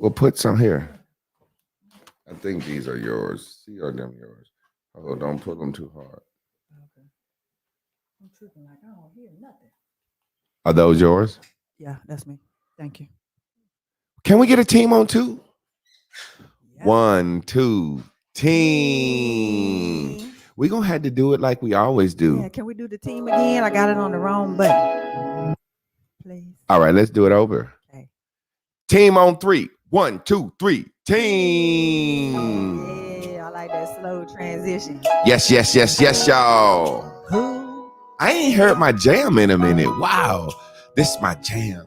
We'll put some here. I think these are yours. See, are them yours? Oh, don't put them too hard. Okay. I'm tripping like I don't hear nothing. Are those yours? Yeah, that's me. Thank you. Can we get a team on two? Yeah. 1, 2, team. We're going to have to do it like we always do. Yeah, can we do the team again? I got it on the wrong button. Please. All right, let's do it over. Okay. Team on 3. 1, 2, 3. Team. Yeah, I like that slow transition. Yes, yes, yes, yes, y'all. Who? I ain't heard my jam in a minute. Wow. This is my jam.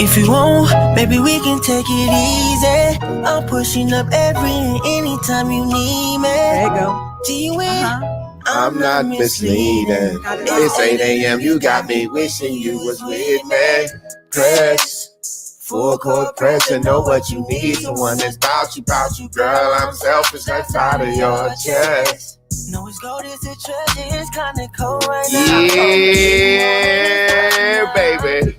If you want, baby, we can take it easy. I'm pushing up every and anytime you need me. There you go. G-Win. I'm not misleading. It's 8 a.m. You got me wishing you was with me. Press. Full court press and know what you need. Someone that's about you, girl. I'm selfish, that's out of your chest. No, it's gold, it's a treasure. It's kinda cold right now. Yeah, baby.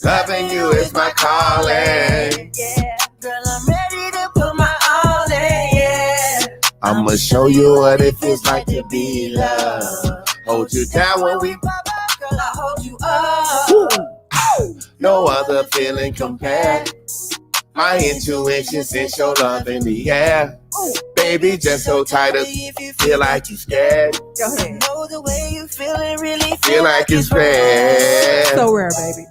Loving you is my calling. Yeah, girl, I'm ready to put my all in. Yeah, I'ma show you what it feels like to be loved. Hold you down when we pop up, girl, I hold you up. no other feeling compared. My intuition sense your love in the air. Baby, just so tight of If you feel like you scared. Go ahead. know the way you feel it, really Feel like it's rare. So rare, baby.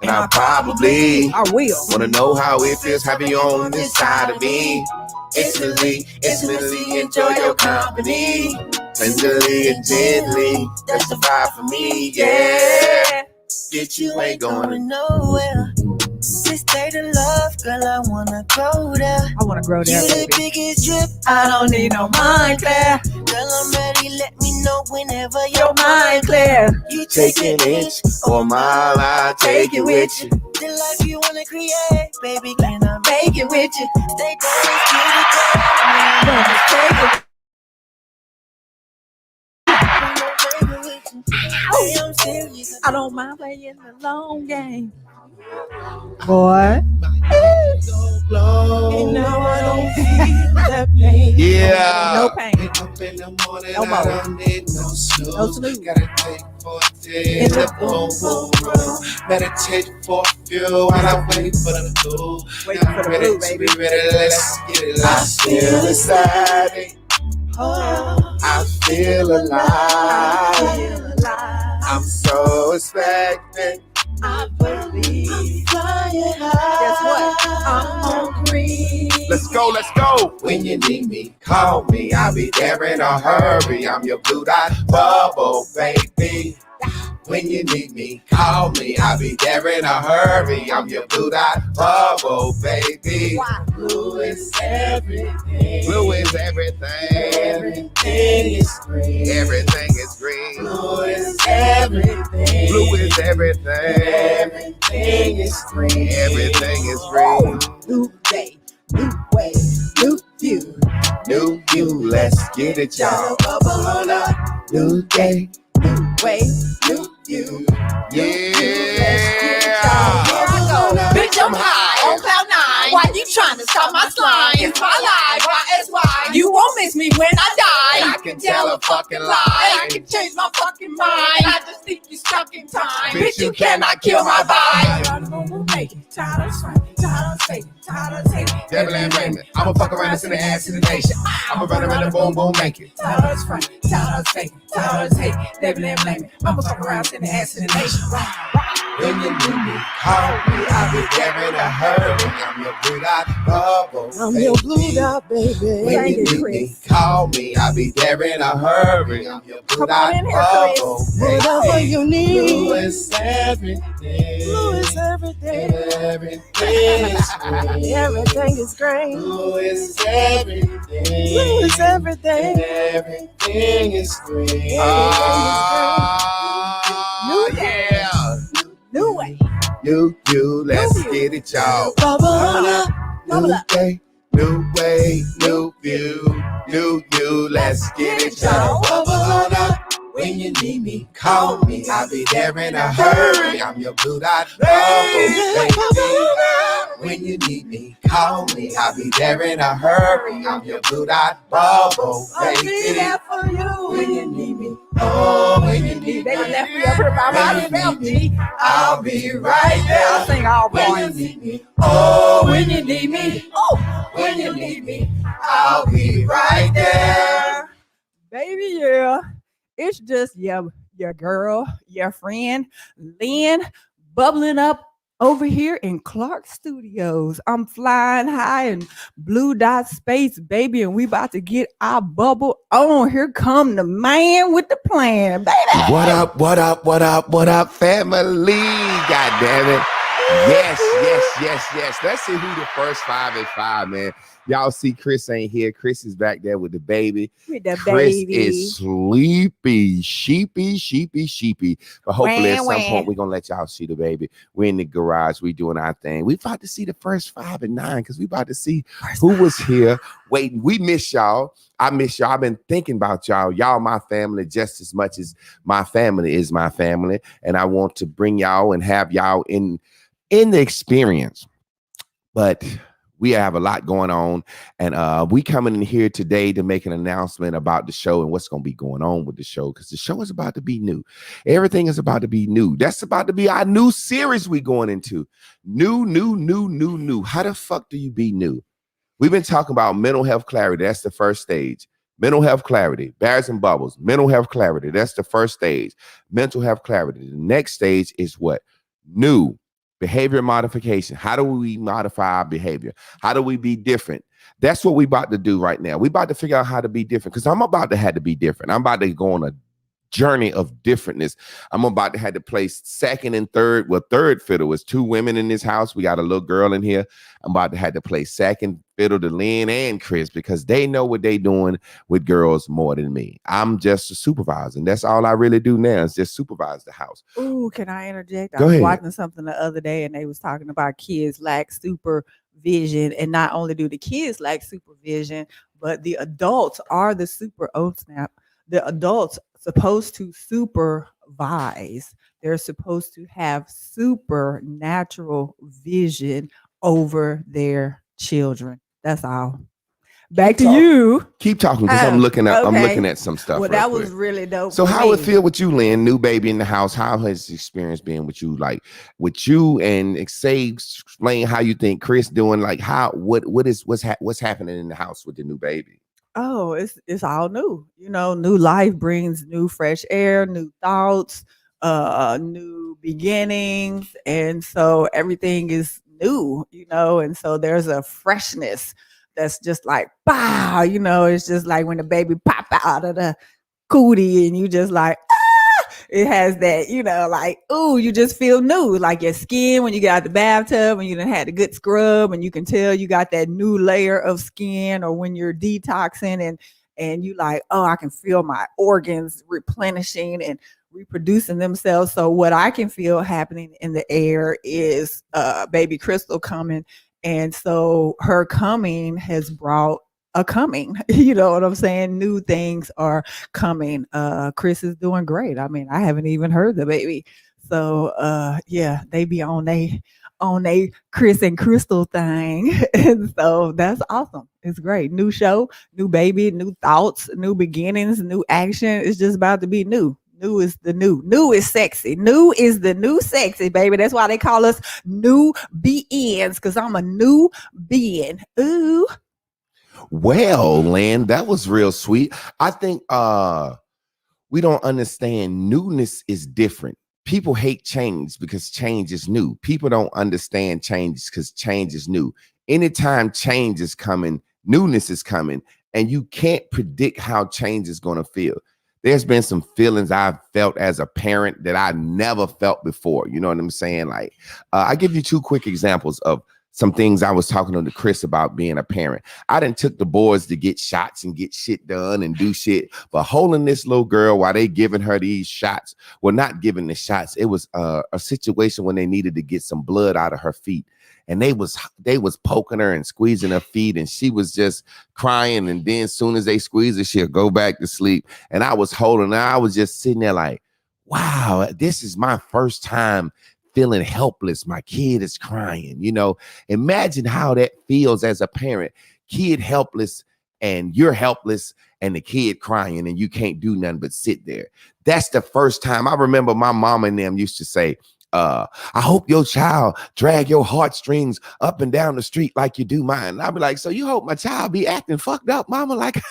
And I probably I will. wanna know how it feels having you on this side of me. Instantly enjoy your company. Tenderly and gently, that's the vibe for me, yeah. Get you ain't going. going nowhere. This state of love, girl, I wanna go there. I want to grow You there, the baby. biggest drip, I don't need no mind clear. girl, I'm ready. Let me know whenever Your your mind clear. You Take an inch or a mile, I'll take it with you. The life you wanna create, baby, can I Make it with you. stay down, let's get it done. Take it. Hey, I'm serious. I don't mind playing the long game. Boy. And now I don't feel that pain. Yeah. No pain. Up in the morning, No I more. don't need no snooze. No snooze. Gotta take 14 in the boom boom room. Meditate for a few while I wait for the blue. Waiting Now for the I'm ready blue, to baby. be ready. Let's get it. I feel excited. Oh, I feel alive. I'm so expectant. I believe. Flying high. Guess what? I'm hungry. Let's go, let's go. When you need me, call me. I'll be there in a hurry. I'm your blue dot bubble, baby. When you need me, call me. I'll be there in a hurry. I'm your blue dot bubble, baby. Blue is everything. Blue is everything. Everything is green. Everything is green. Blue is everything. Blue is everything. Everything is green. Everything is green. New day, new way, new view. New you, let's get it, y'all. Bubble on up. New day, New way, new view. yeah. Here I go. Bitch, I'm high on cloud 9. Why you trying to stop my slime? It's my life. Why is why? You won't miss me when I die. I can tell a fucking lie. I can change my fucking mind. I just think you stuck in time. Bitch, you cannot kill my vibe. Tired of fighting, tired of faking, tired of taking. Devil and Raymond, I'ma fuck around and send an ass to the nation. I'ma run around and boom, boom, make it. Tired of fighting, tired of faking, tired of taking. Devil and blaming. I'ma fuck around, send the ass to the nation. When you need me, call me. I'll be there in a hurry. I'm your blue dot bubble. I'm your blue dot, baby. When Thank you you, need Chris. me, call me. I'll be there in a hurry. I'm your blue Come on dot in here, bubble. Whatever you Blue need. is everything. Blue is everything. Everything is green. Everything is great. Blue is everything. Blue is everything. Everything is green. New day. Yeah. New way. New you, let's New you. get it, y'all. Bubble up. Bubble New up. day, new way, new view. New you, let's get it, y'all. Bubble up. When When you need me, call me. I'll be there in a hurry. I'm your blue-eyed baby. When you need me, call me. I'll be there in a hurry. I'm your blue-eyed bubble, I'll be baby. there for you. When you need me, oh, when you need They me, left me up here by myself, G. I'll be right there. I'll sing all When you parts. need me, oh, when you need me, oh, when you need me, I'll be right there. Baby, yeah. It's just your girl, your friend, Lynn, bubbling up over here in Clark Studios. I'm flying high in blue dot space, baby, and we about to get our bubble on. Here come the man with the plan, baby. What up, what up, what up, what up, family? God damn it. Yes. Let's see who the first 5 is 5, man. Y'all see Chris ain't here. Chris is back there with the baby. Chris is sleepy, sheepy. But hopefully at some point we're gonna let y'all see the baby. We're in the garage, we doing our thing. We about to see the first 5 and 9 because we about to see who was here waiting. We miss y'all. I miss y'all. I've been thinking about y'all. Y'all my family just as much as my family is my family. And I want to bring y'all and have y'all in the experience. But we have a lot going on, and we coming in here today to make an announcement about the show and what's going to be going on with the show, because the show is about to be new. Everything is about to be new. That's about to be our new series we going into. New. How the fuck do you be new? We've been talking about mental health clarity. That's the first stage. Mental health clarity, bears and bubbles. Mental health clarity. That's the first stage. Mental health clarity. The next stage is what? New. Behavior modification. How do we modify our behavior? How do we be different? That's what we about to do right now. We about to figure out how to be different, because I'm about to have to be different. I'm about to go on a journey of differentness. I'm about to have to place second and third. Well, third fiddle is 2 women in this house. We got a little girl in here. I'm about to have to play second fiddle to Lynn and Chris, because they know what they doing with girls more than me. I'm just a supervisor, and that's all I really do now is just supervise the house. Ooh, can I interject? Go I was ahead. watching something the other day, and they was talking about kids lack supervision, and not only do the kids lack supervision, but the adults are the the adults supposed to supervise. They're supposed to have supernatural vision over their children. That's all. Back to you. Keep talking, because I'm looking at some stuff. Well, that was really dope. So how it feel with you, Lynn? New baby in the house. How has the experience been with you? Like with you, and explain how you think Chris doing. Like what's happening in the house with the new baby? Oh, it's all new. New life brings new fresh air, new thoughts, new beginnings, and so everything is new. And so there's a freshness that's just like, wow, it's just like when the baby pop out of the cootie and you just like, it has that, like, ooh, you just feel new, like your skin when you get out the bathtub and you done had a good scrub and you can tell you got that new layer of skin, or when you're detoxing and you like, oh, I can feel my organs replenishing and reproducing themselves. So what I can feel happening in the air is baby Crystal coming. And so her coming has brought a coming, you know what I'm saying? New things are coming. Chris is doing great. I mean, I haven't even heard the baby. So yeah, they be on they Chris and Crystal thing. And so that's awesome. It's great. New show, new baby, new thoughts, new beginnings, new action. It's just about to be new. New is the new. New is sexy. New is the new sexy, baby. That's why they call us new beings, because I'm a new being. Ooh. Well, Lynn, that was real sweet. I think we don't understand newness is different. People hate change because change is new. People don't understand change because change is new. Anytime change is coming, newness is coming, and you can't predict how change is going to feel. There's been some feelings I've felt as a parent that I never felt before. You know what I'm saying? Like, I give you 2 quick examples of some things I was talking to Chris about being a parent. I done took the boys to get shots and get shit done and do shit, but holding this little girl while they giving her these shots, well, not giving the shots. It was a situation when they needed to get some blood out of her feet. and they was poking her and squeezing her feet, and she was just crying. And then as soon as they squeeze her, she'll go back to sleep. And I was holding her. I was just sitting there like, wow, this is my first time feeling helpless. My kid is crying. You know, imagine how that feels as a parent. Kid helpless, and you're helpless, and the kid crying, and you can't do nothing but sit there. That's the first time. I remember my mom and them used to say, I hope your child drag your heartstrings up and down the street like you do mine. And I'll be like, so you hope my child be acting fucked up, mama? Like,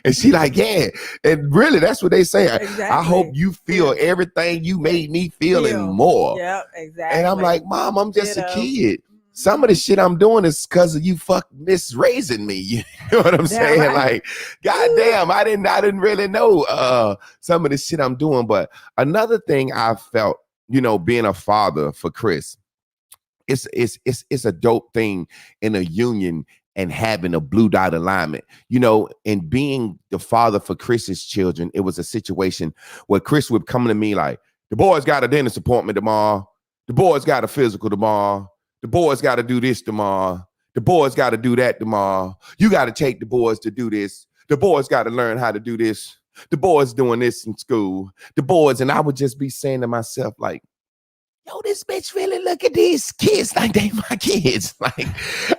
and she like, yeah. And really, that's what they say. Exactly. I hope you feel everything you made me feel and more. Yeah, exactly. And I'm like, Mom, I'm just a kid. Some of the shit I'm doing is because of you misraising me. You know what I'm saying? Right. Like, goddamn, I didn't really know some of the shit I'm doing. But another thing I felt, you know, being a father for Chris, it's a dope thing in a union and having a blue dot alignment, you know, and being the father for Chris's children. It was a situation where Chris would come to me like, the boys got a dentist appointment tomorrow. The boys got a physical tomorrow. The boys got to do this tomorrow. The boys got to do that tomorrow. You got to take the boys to do this. The boys got to learn how to do this. The boys doing this in school. The boys, and I would just be saying to myself, like, yo, this bitch really look at these kids like they my kids. Like,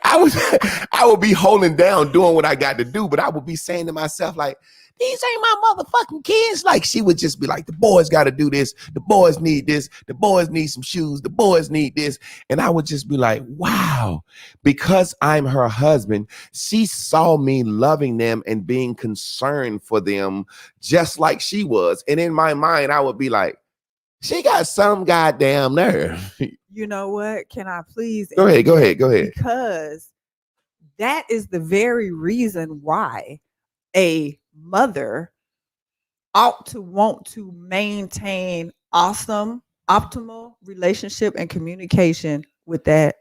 I would be holding down, doing what I got to do, but I would be saying to myself, like, these ain't my motherfucking kids. Like, she would just be like, the boys got to do this. The boys need this. The boys need some shoes. The boys need this. And I would just be like, wow, because I'm her husband, she saw me loving them and being concerned for them just like she was. And in my mind, I would be like, she got some goddamn nerve. You know what? Can I please? Go ahead. Because that is the very reason why a mother ought to want to maintain optimal relationship and communication with that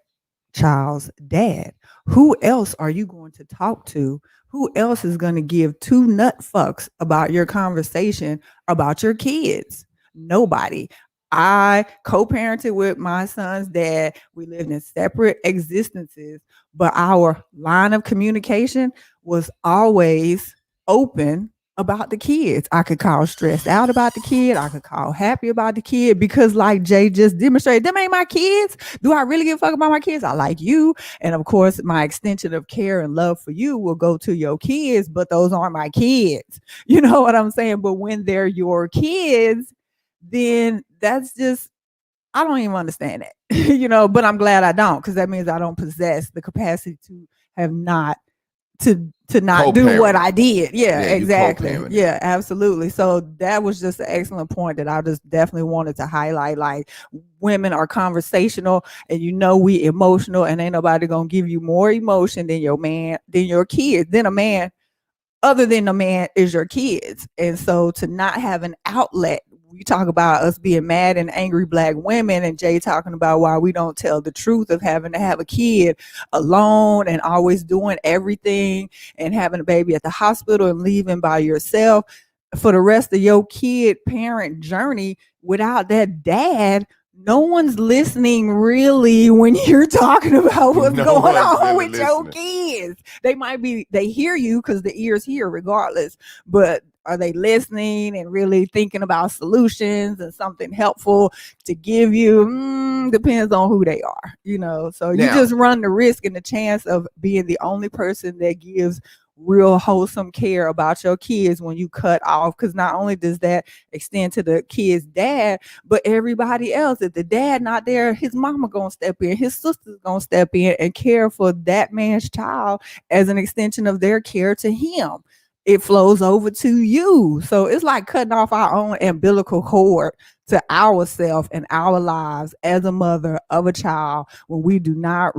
child's dad. Who else are you going to talk to? Who else is going to give two nut fucks about your conversation about your kids? Nobody. I co-parented with my son's dad. We lived in separate existences, but our line of communication was always open about the kids. I could call stressed out about the kid. I could call happy about the kid, because like Jay just demonstrated, them ain't my kids. Do I really give a fuck about my kids? I like you. And of course, my extension of care and love for you will go to your kids, but those aren't my kids. You know what I'm saying? But when they're your kids, then that's just, I don't even understand it. You know, but I'm glad I don't, because that means I don't possess the capacity to have not to not co-parent. Do what I did. Yeah, exactly. Yeah, absolutely. So that was just an excellent point that I just definitely wanted to highlight. Like, women are conversational, and you know we emotional, and ain't nobody gonna give you more emotion than your man, than your kids, than a man. Other than a man is your kids. And so to not have an outlet, we talk about us being mad and angry Black women, and Jay talking about why we don't tell the truth of having to have a kid alone and always doing everything and having a baby at the hospital and leaving by yourself for the rest of your kid parent journey without that dad. No one's listening really when you're talking about what's going on really with your kids. They hear you because the ears hear regardless, but are they listening and really thinking about solutions and something helpful to give you? Depends on who they are, you know. So you just run the risk and the chance of being the only person that gives real wholesome care about your kids when you cut off, because not only does that extend to the kid's dad, but everybody else. If the dad not there, his mama gonna step in, his sister's gonna step in and care for that man's child as an extension of their care to him. It flows over to you. So it's like cutting off our own umbilical cord to ourselves and our lives as a mother of a child when we do not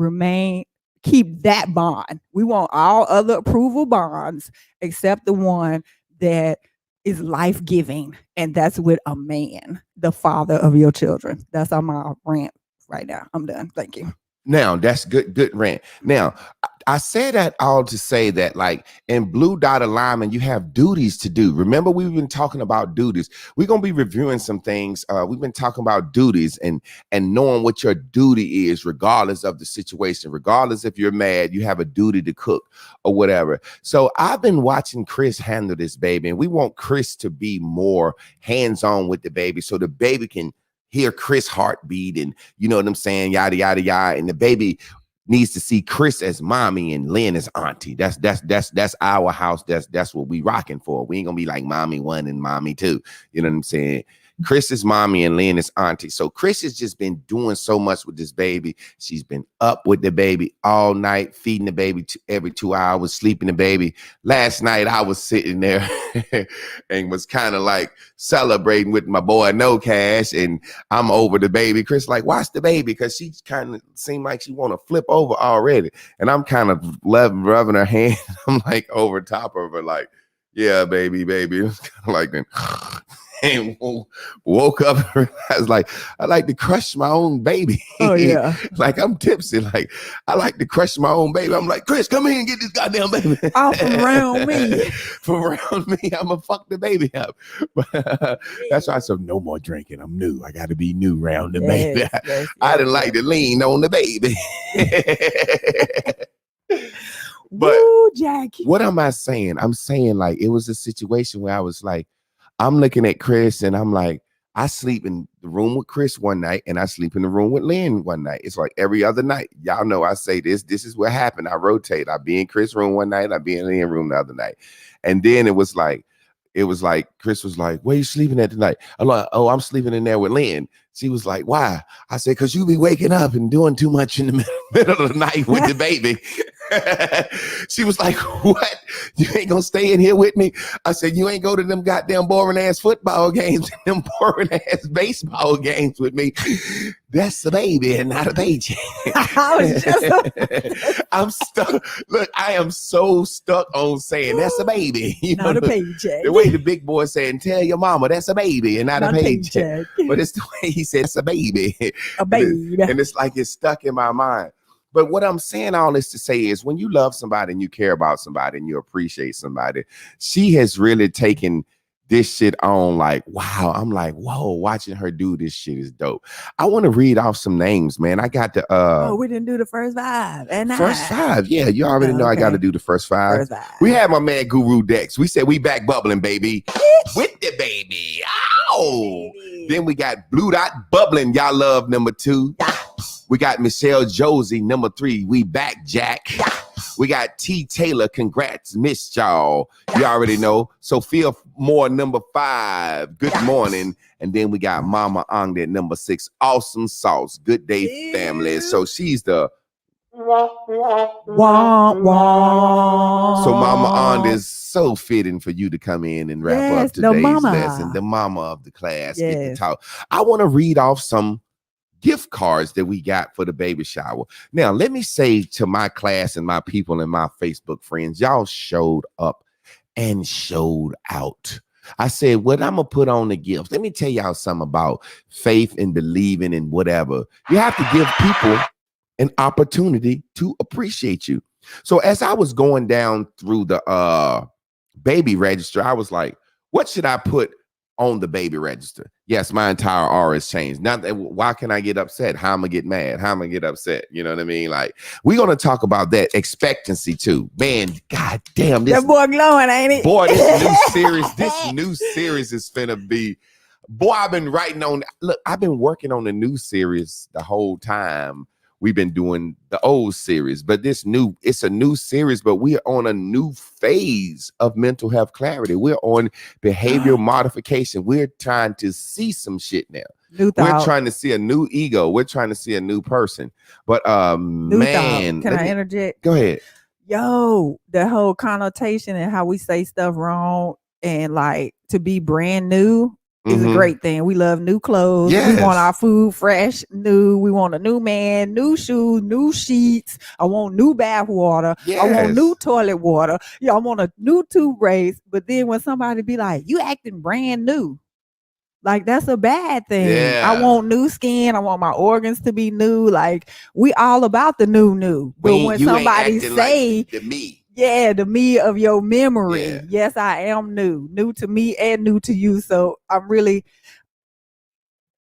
keep that bond. We want all other approval bonds except the one that is life-giving, and that's with a man, the father of your children. That's on my rant right now. I'm done. Thank you. Now, that's good rant. Now, I say that all to say that, like, in Blue Dot Alignment, you have duties to do. Remember, we've been talking about duties. We're gonna be reviewing some things. We've been talking about duties and knowing what your duty is, regardless of the situation. Regardless if you're mad, you have a duty to cook or whatever. So I've been watching Chris handle this baby, and we want Chris to be more hands-on with the baby, so the baby can hear Chris' heartbeat, and you know what I'm saying, yada yada yada, and the baby needs to see Chris as mommy and Lynn as auntie. That's our house. That's what we rocking for. We ain't gonna be like mommy one and mommy two. You know what I'm saying? Chris is mommy and Lynn is auntie. So Chris has just been doing so much with this baby. She's been up with the baby all night, feeding the baby every 2 hours, sleeping the baby. Last night I was sitting there and was kind of like celebrating with my boy No Cash, and I'm over the baby. Chris like, watch the baby, because she kind of seemed like she want to flip over already. And I'm kind of rubbing her hand. I'm like over top of her, like, yeah, baby. It was kind of like that. And woke up and realized, like, I like to crush my own baby. Oh, yeah. Like, I'm tipsy. Like, I like to crush my own baby. I'm like, Chris, come here and get this goddamn baby. Off from around me. From around me, I'm going to fuck the baby up. But that's why I said, no more drinking. I'm new. I got to be new around the baby. I didn't like to lean on the baby. But woo, Jackie. What am I saying? I'm saying, like, it was a situation where I was like, I'm looking at Chris and I'm like, I sleep in the room with Chris one night and I sleep in the room with Lynn one night. It's like every other night. Y'all know I say this. This is what happened. I rotate. I be in Chris' room one night. I be in Lynn's room the other night. And then it was like Chris was like, where you sleeping at tonight? I'm like, oh, I'm sleeping in there with Lynn. She was like, why? I said, because you be waking up and doing too much in the middle of the night with the baby. She was like, what? You ain't gonna stay in here with me? I said, you ain't go to them goddamn boring ass football games and them boring ass baseball games with me. That's the baby and not a paycheck. I'm stuck. Look, I am so stuck on saying that's a baby. You not know, a paycheck. The way the big boy saying, tell your mama that's a baby and not a paycheck. But it's the way he said it's a baby. A baby. And it's like it's stuck in my mind. But what I'm saying all this to say is, when you love somebody and you care about somebody and you appreciate somebody, she has really taken this shit on. Like, wow. I'm like, whoa, watching her do this shit is dope. I want to read off some names, man. I got the we didn't do the first five. First five. Yeah, you already know. Okay. I got to do the first five. We had my man Guru Dex. We said we back bubbling, baby. With the baby. Ow. Then we got Blue Dot Bubbling. Y'all love number 2. Yeah. We got Michelle Josie, number 3. We back, Jack. Yeah. We got T. Taylor. Congrats, Miss y'all. You already know. Sophia Moore, number 5. Good morning. And then we got Mama Ong at number 6. Awesome sauce. Good day, family. So she's the wah, wah. So Mama Ong is so fitting for you to come in and wrap up today's lesson. The mama of the class. Get to talk. I want to read off some gift cards that we got for the baby shower. Now, let me say to my class and my people and my Facebook friends, y'all showed up and showed out. I said, what I'm going to put on the gifts. Let me tell y'all something about faith and believing and whatever. You have to give people an opportunity to appreciate you. So as I was going down through the baby register, I was like, what should I put on the baby register? Yes, my entire aura has changed. Now, why can I get upset? How am I get mad? How am I get upset? You know what I mean? Like, we're going to talk about that expectancy too. Man, god damn. This, that boy glowing, ain't it? Boy, this new series is finna be, boy, I've been writing on, look, I've been working on the new series the whole time. We've been doing the old series, but it's a new series, but we're on a new phase of mental health clarity. We're on behavioral modification. We're trying to see some shit now. We're trying to see a new ego. We're trying to see a new person. But man, can I interject? Go ahead. Yo, the whole connotation and how we say stuff wrong and like to be brand new is a great thing. We love new clothes. Yes. We want our food fresh, new. We want a new man, new shoes, new sheets. I want new bath water. Yes. I want new toilet water. Yeah, I want a new toothbrush. But then when somebody be like, you acting brand new. Like, that's a bad thing. I Yeah. want new skin. I want my organs to be new. Like, we all about the new. But when You ain't somebody acting say, like the me. yeah, the me of your memory. Yeah. Yes, I am new to me and new to you. So I'm really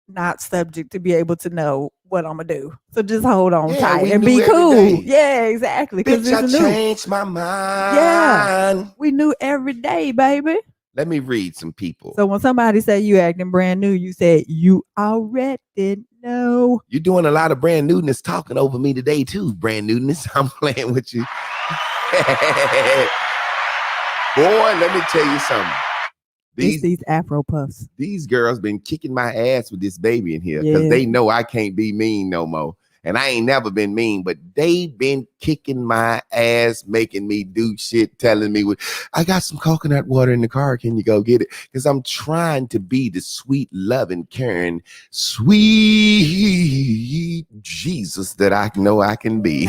not subject to be able to know what I'm gonna do. So just hold on Yeah, tight we and knew be every cool. day. Yeah, exactly. Because Bitch, I it's new. changed my mind. Yeah, we knew every day, baby. Let me read some people. So when somebody say you acting brand new, you say you already know. You're doing a lot of brand newness talking over me today too, brand newness. I'm playing with you. Boy, let me tell you something. These Afro puffs. These girls been kicking my ass with this baby in here because they know I can't be mean no more. And I ain't never been mean, but they been kicking my ass, making me do shit, telling me, I got some coconut water in the car. Can you go get it? Because I'm trying to be the sweet, loving, caring, sweet Jesus that I know I can be.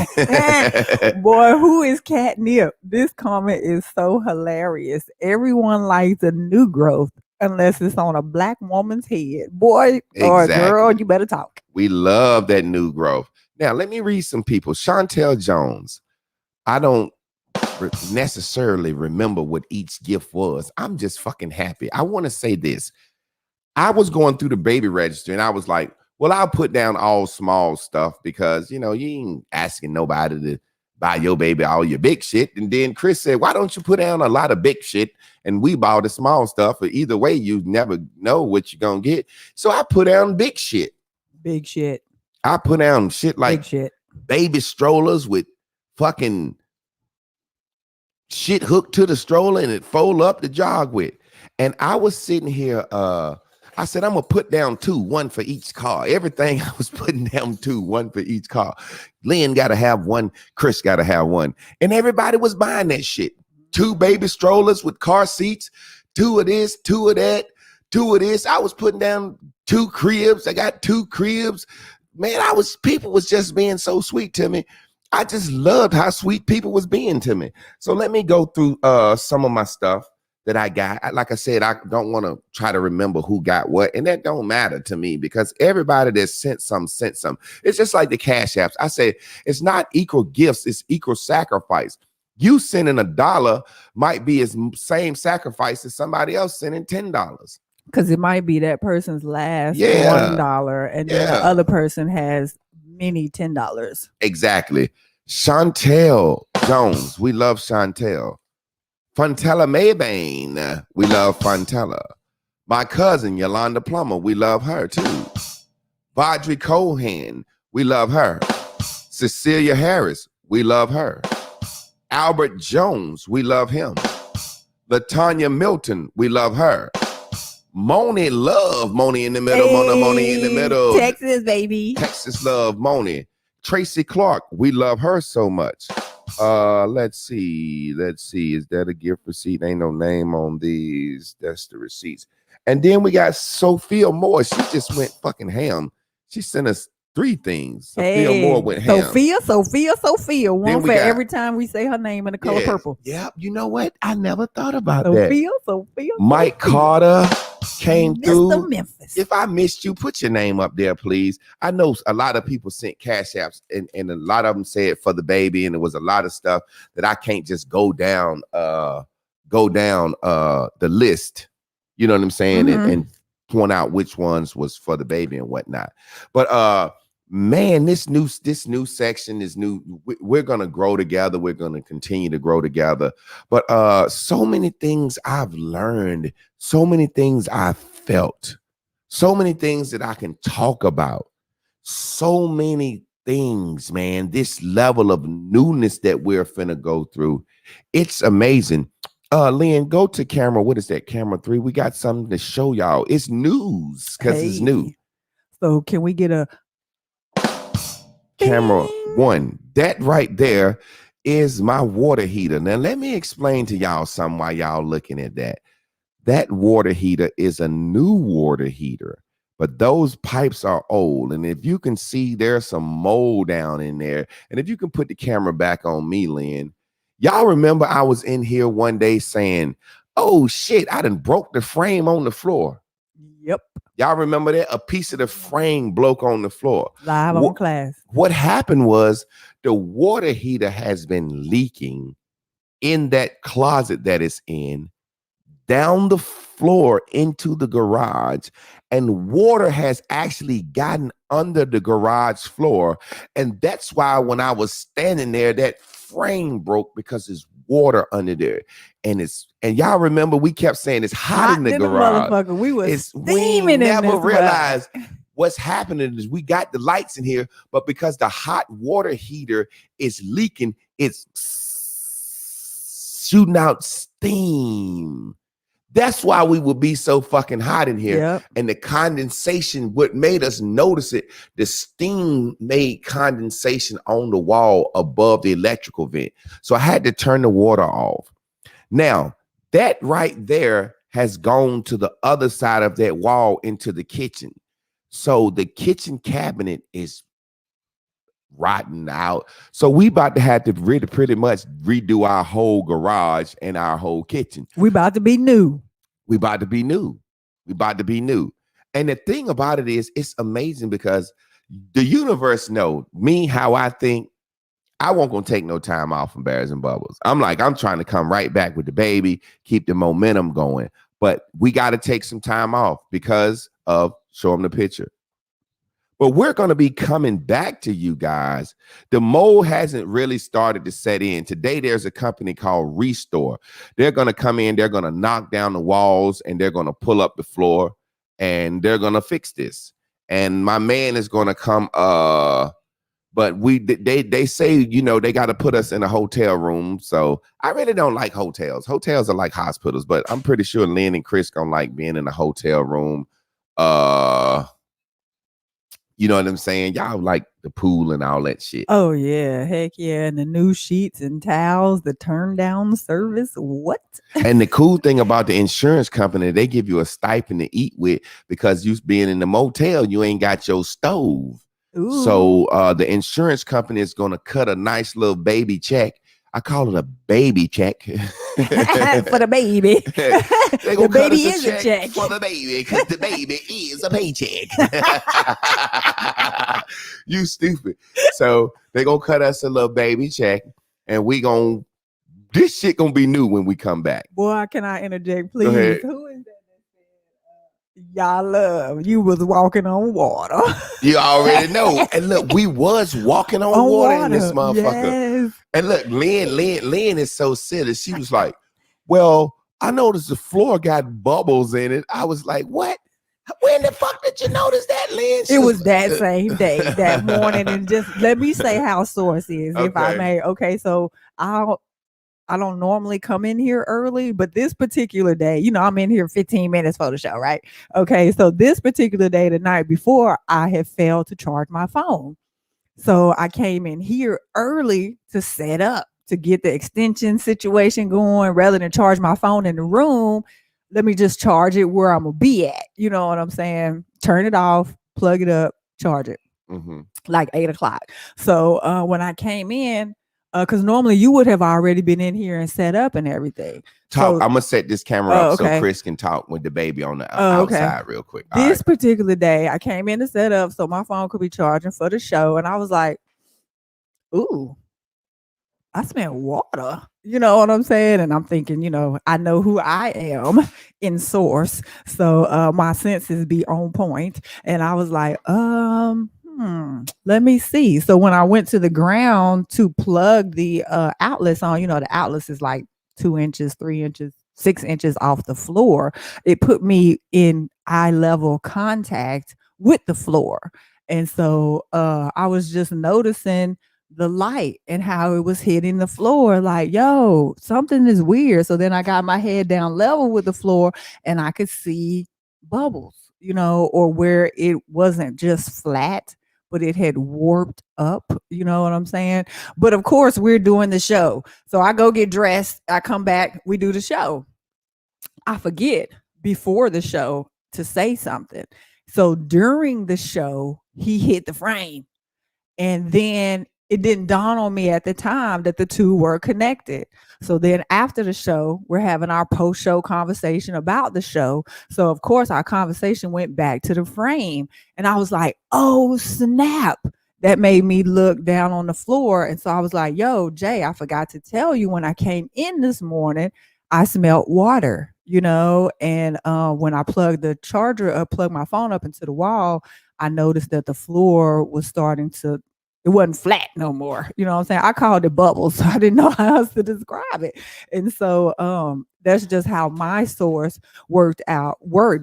Boy, who is catnip? This comment is so hilarious. Everyone likes a new growth unless it's on a black woman's head. Boy or girl, you better talk. We love that new growth. Now, let me read some people. Chantel Jones. I don't necessarily remember what each gift was. I'm just fucking happy. I want to say this. I was going through the baby register and I was like, well, I'll put down all small stuff because, you ain't asking nobody to buy your baby all your big shit. And then Chris said, why don't you put down a lot of big shit? And we bought the small stuff. But either way, you never know what you're going to get. So I put down big shit. Big shit. I put down shit like big shit. Baby strollers with fucking shit hooked to the stroller and it fold up to jog with. And I was sitting here, I said, I'm gonna put down 2, 1 for each car. Everything I was putting down 2, 1 for each car. Lynn gotta have 1, Chris gotta have 1. And everybody was buying that shit. 2 baby strollers with car seats, 2 of this, 2 of that, 2 of this. I was putting down 2 cribs. I got 2 cribs. Man, people was just being so sweet to me. I just loved how sweet people was being to me. So let me go through some of my stuff that I got. Like I said, I don't want to try to remember who got what, and that don't matter to me because everybody that sent some. It's just like the Cash Apps. I say it's not equal gifts, it's equal sacrifice. You sending $1 might be as same sacrifice as somebody else sending $10. Because it might be that person's last $1, and then the other person has many $10. Exactly. Chantel Jones, we love Chantel. Fontella Maybane, we love Fontella. My cousin Yolanda Plummer, we love her too. Vajri Cohan, we love her. Cecilia Harris, we love her. Albert Jones, we love him. LaTanya Milton, we love her. Moni love Moni in the middle. Hey, Moni in the middle. Texas, baby. Texas love Moni. Tracy Clark, we love her so much. Let's see. Is that a gift receipt? Ain't no name on these. That's the receipts. And then we got Sophia Moore. She just went fucking ham. She sent us 3 things. Sophia Moore went ham. Sophia. One for every time we say her name in the color purple. Yeah, you know what? I never thought about that. Sophia. Mike Carter came through. Mr. Memphis. If I missed you, put your name up there, please. I know a lot of people sent Cash Apps, and a lot of them said for the baby, and it was a lot of stuff that I can't just go down the list. You know what I'm saying? Mm-hmm. And point out which ones was for the baby and whatnot. But man, this new section is new. We're gonna grow together. We're gonna continue to grow together. But so many things I've learned, so many things I've felt, so many things that I can talk about, so many things, man. This level of newness that we're finna go through, it's amazing. Lynn, go to camera. What is that? Camera 3. We got something to show y'all. It's news because it's new. So can we get a camera 1? That right there is my water heater. Now let me explain to y'all something while y'all looking at that. That water heater is a new water heater, but those pipes are old. And if you can see, there's some mold down in there. And if you can put the camera back on me, Lynn, y'all remember I was in here one day saying, oh shit, I done broke the frame on the floor. Yep. Y'all remember that? A piece of the frame broke on the floor. Live on class. What happened was the water heater has been leaking in that closet that it's in, down the floor into the garage, and water has actually gotten under the garage floor. And that's why when I was standing there, that frame broke, because there's water under there. And y'all remember we kept saying it's hot in the garage. Motherfucker. We was steaming we in never this realized what's happening is we got the lights in here, but because the hot water heater is leaking, it's shooting out steam. That's why we would be so fucking hot in here. Yep. And the condensation, what made us notice it, the steam made condensation on the wall above the electrical vent. So I had to turn the water off. Now, that right there has gone to the other side of that wall into the kitchen. So the kitchen cabinet is rotten out. So we about to have to pretty much redo our whole garage and our whole kitchen. We about to be new. We about to be new. And the thing about it is, it's amazing because the universe know me, how I think. I won't gonna take no time off from Bears and Bubbles. I'm trying to come right back with the baby, keep the momentum going. But we got to take some time off because of, show them the picture. But we're going to be coming back to you guys. The mold hasn't really started to set in. Today, there's a company called Restore. They're going to come in, they're going to knock down the walls, and they're going to pull up the floor, and they're going to fix this. And my man is going to come, but they say, you know, they got to put us in a hotel room. So I really don't like hotels. Hotels are like hospitals, but I'm pretty sure Lynn and Chris going to like being in a hotel room. You know what I'm saying? Y'all like the pool and all that shit. Oh, yeah. Heck yeah. And the new sheets and towels, the turn down service. What? And the cool thing about the insurance company, they give you a stipend to eat with, because you being in the motel, you ain't got your stove. Ooh. So the insurance company is going to cut a nice little baby check. I call it a baby check. For the baby. The baby is a check for the baby, because the baby is a paycheck. You stupid. So they're going to cut us a little baby check, and this shit going to be new when we come back. Boy, can I interject, please? Who is that? Y'all love, you was walking on water. You already know. And look, we was walking on water in this motherfucker. Yes. And look, Lynn is so silly. She was like, well, I noticed the floor got bubbles in it. I was like, what? When the fuck did you notice that, Lynn? It was that same day, that morning. And just let me say how source is, if I may. Okay, so I don't normally come in here early, but this particular day, you know, I'm in here 15 minutes for the show, right? Okay, so this particular day, the night before, I had failed to charge my phone. So I came in here early to set up, to get the extension situation going. Rather than charge my phone in the room, let me just charge it where I'm going to be at. You know what I'm saying? Turn it off, plug it up, charge it. Mm-hmm. Like 8 o'clock. So when I came in, because normally you would have already been in here and set up and everything. I'm gonna set this camera up so Chris can talk with the baby on the outside real quick. This particular day, I came in to set up so my phone could be charging for the show, and I was like, "Ooh, I smell water." You know what I'm saying? And I'm thinking, you know, I know who I am in source, so my senses be on point. And I was like, let me see. So when I went to the ground to plug the outlets on, you know, the outlets is like 2 inches, 3 inches, 6 inches off the floor. It put me in eye level contact with the floor. And so I was just noticing the light and how it was hitting the floor, like, yo, something is weird. So then I got my head down level with the floor and I could see bubbles, you know, or where it wasn't just flat, but it had warped up. You know what I'm saying? But of course, we're doing the show. So I go get dressed. I come back. We do the show. I forget before the show to say something. So during the show, he hit the frame. And then it didn't dawn on me at the time that the two were connected. So then after the show, we're having our post-show conversation about the show. So of course our conversation went back to the frame. And I was like, oh snap. That made me look down on the floor. And so I was like, yo, Jay, I forgot to tell you when I came in this morning, I smelled water, and when I plugged my phone up into the wall, I noticed that the floor was starting to, it wasn't flat no more. You know what I'm saying? I called it bubbles. So I didn't know how else to describe it. And so that's just how my source worked,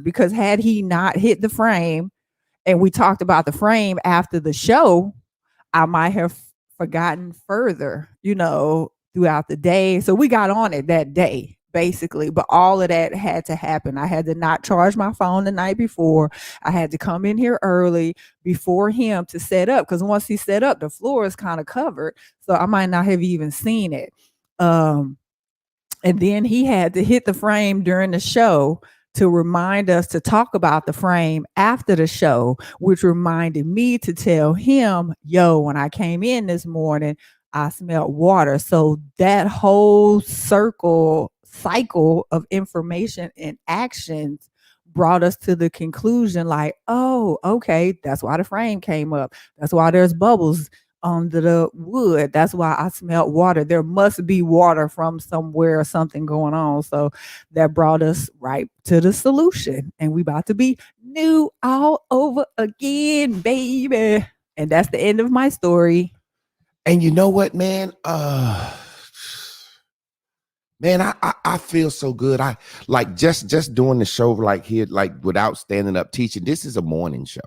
because had he not hit the frame, and we talked about the frame after the show, I might have forgotten further, throughout the day. So we got on it that day, basically. But all of that had to happen. I had to not charge my phone the night before. I had to come in here early before him to set up. Because once he set up, the floor is kind of covered. So I might not have even seen it. And then he had to hit the frame during the show to remind us to talk about the frame after the show, which reminded me to tell him, yo, when I came in this morning, I smelled water. So that whole cycle of information and actions brought us to the conclusion like, oh, okay, that's why the frame came up. That's why there's bubbles under the wood. That's why I smelled water. There must be water from somewhere or something going on. So that brought us right to the solution. And we about to be new all over again, baby. And that's the end of my story. And you know what, man? Man, I feel so good. I like just doing the show like here, like without standing up teaching. This is a morning show.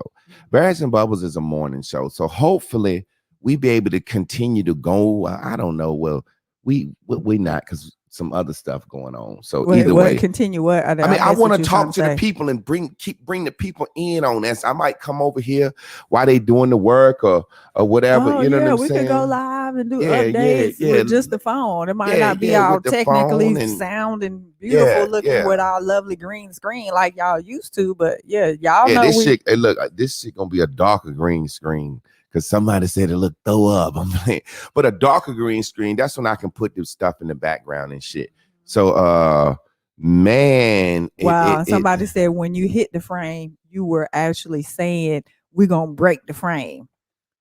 Berries and Bubbles is a morning show. So hopefully we be able to continue to go. I don't know. Well, we not, because some other stuff going on. So either way, continue. What I want to talk to the people and bring the people in on this. I might come over here while they doing the work or whatever. Oh, you know what I'm we saying? Could go live and do updates with just the phone. It might not be all technically sound and beautiful looking with our lovely green screen like y'all used to, but y'all know this shit. Hey, look, this shit gonna be a darker green screen. Because somebody said it looked throw up. I'm like, but a darker green screen, that's when I can put this stuff in the background and shit. So, man. Wow. Somebody said when you hit the frame, you were actually saying, we're going to break the frame.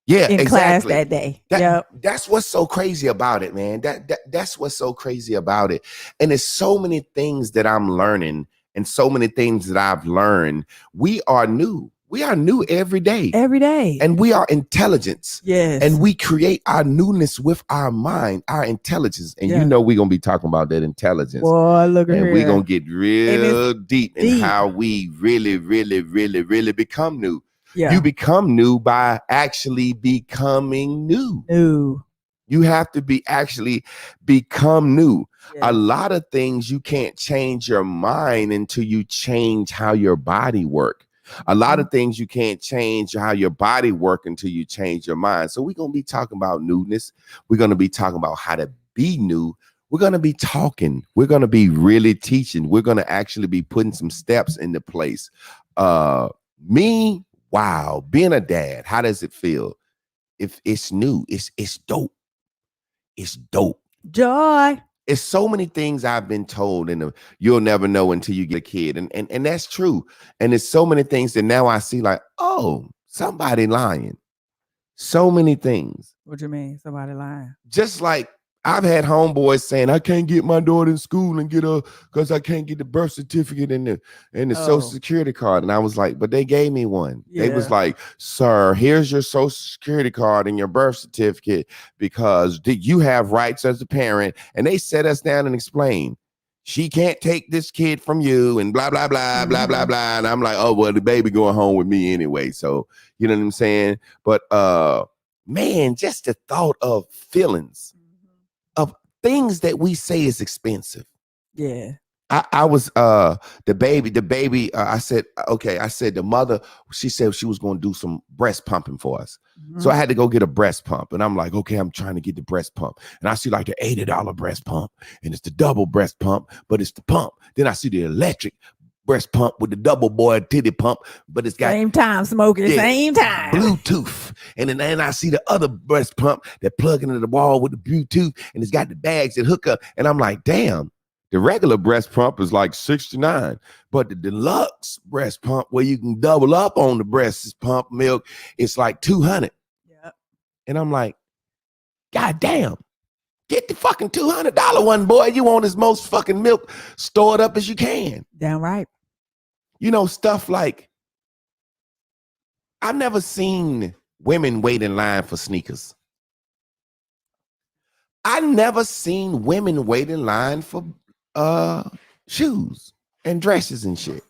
Yeah, in class that day. That's what's so crazy about it, man. That's what's so crazy about it. And there's so many things that I'm learning and so many things that I've learned. We are new. We are new every day. Every day. And we are intelligence. Yes. And we create our newness with our mind, our intelligence. And you know we're going to be talking about that intelligence. Boy, look at and here. We're going to get real deep in how we really, really, really, really become new. Yeah. You become new by actually becoming new. You have to become new. Yeah. A lot of things you can't change your mind until you change how your body works. A lot of things you can't change how your body work until you change your mind. So we're going to be talking about newness. We're going to be talking about how to be new. We're going to be talking. We're going to be really teaching. We're going to actually be putting some steps into place. Wow, being a dad, how does it feel? If it's new, it's dope. It's dope. Joy. It's so many things I've been told, and you'll never know until you get a kid. And that's true. And there's so many things that now I see like, oh, somebody lying. So many things. What do you mean, somebody lying? Just like I've had homeboys saying, I can't get my daughter in school and get her because I can't get the birth certificate and the social security card. And I was like, but they gave me one. Yeah. They was like, sir, here's your social security card and your birth certificate because you have rights as a parent. And they sat us down and explained, she can't take this kid from you and blah, blah, blah, blah, blah, blah. And I'm like, oh, well, the baby going home with me anyway. So, you know what I'm saying? But man, just the thought of feelings. Of things that we say is expensive. Yeah. I was the baby. I said the mother, she said she was going to do some breast pumping for us. Mm-hmm. So I had to go get a breast pump. And I'm like, okay, I'm trying to get the breast pump. And I see like the $80 breast pump, and it's the double breast pump, but it's the pump. Then I see the electric breast pump with the double boy titty pump, but it's got same time smoking, same time Bluetooth. And then I see the other breast pump that plug into the wall with the Bluetooth, and it's got the bags that hook up. And I'm like, damn, the regular breast pump is like $69, but the deluxe breast pump where you can double up on the breast pump milk, it's like $200. Yeah. And I'm like, God damn. Get the fucking $200 one, boy. You want as most fucking milk stored up as you can. Damn right. You know, stuff like, I've never seen women wait in line for sneakers. I've never seen women wait in line for shoes and dresses and shit.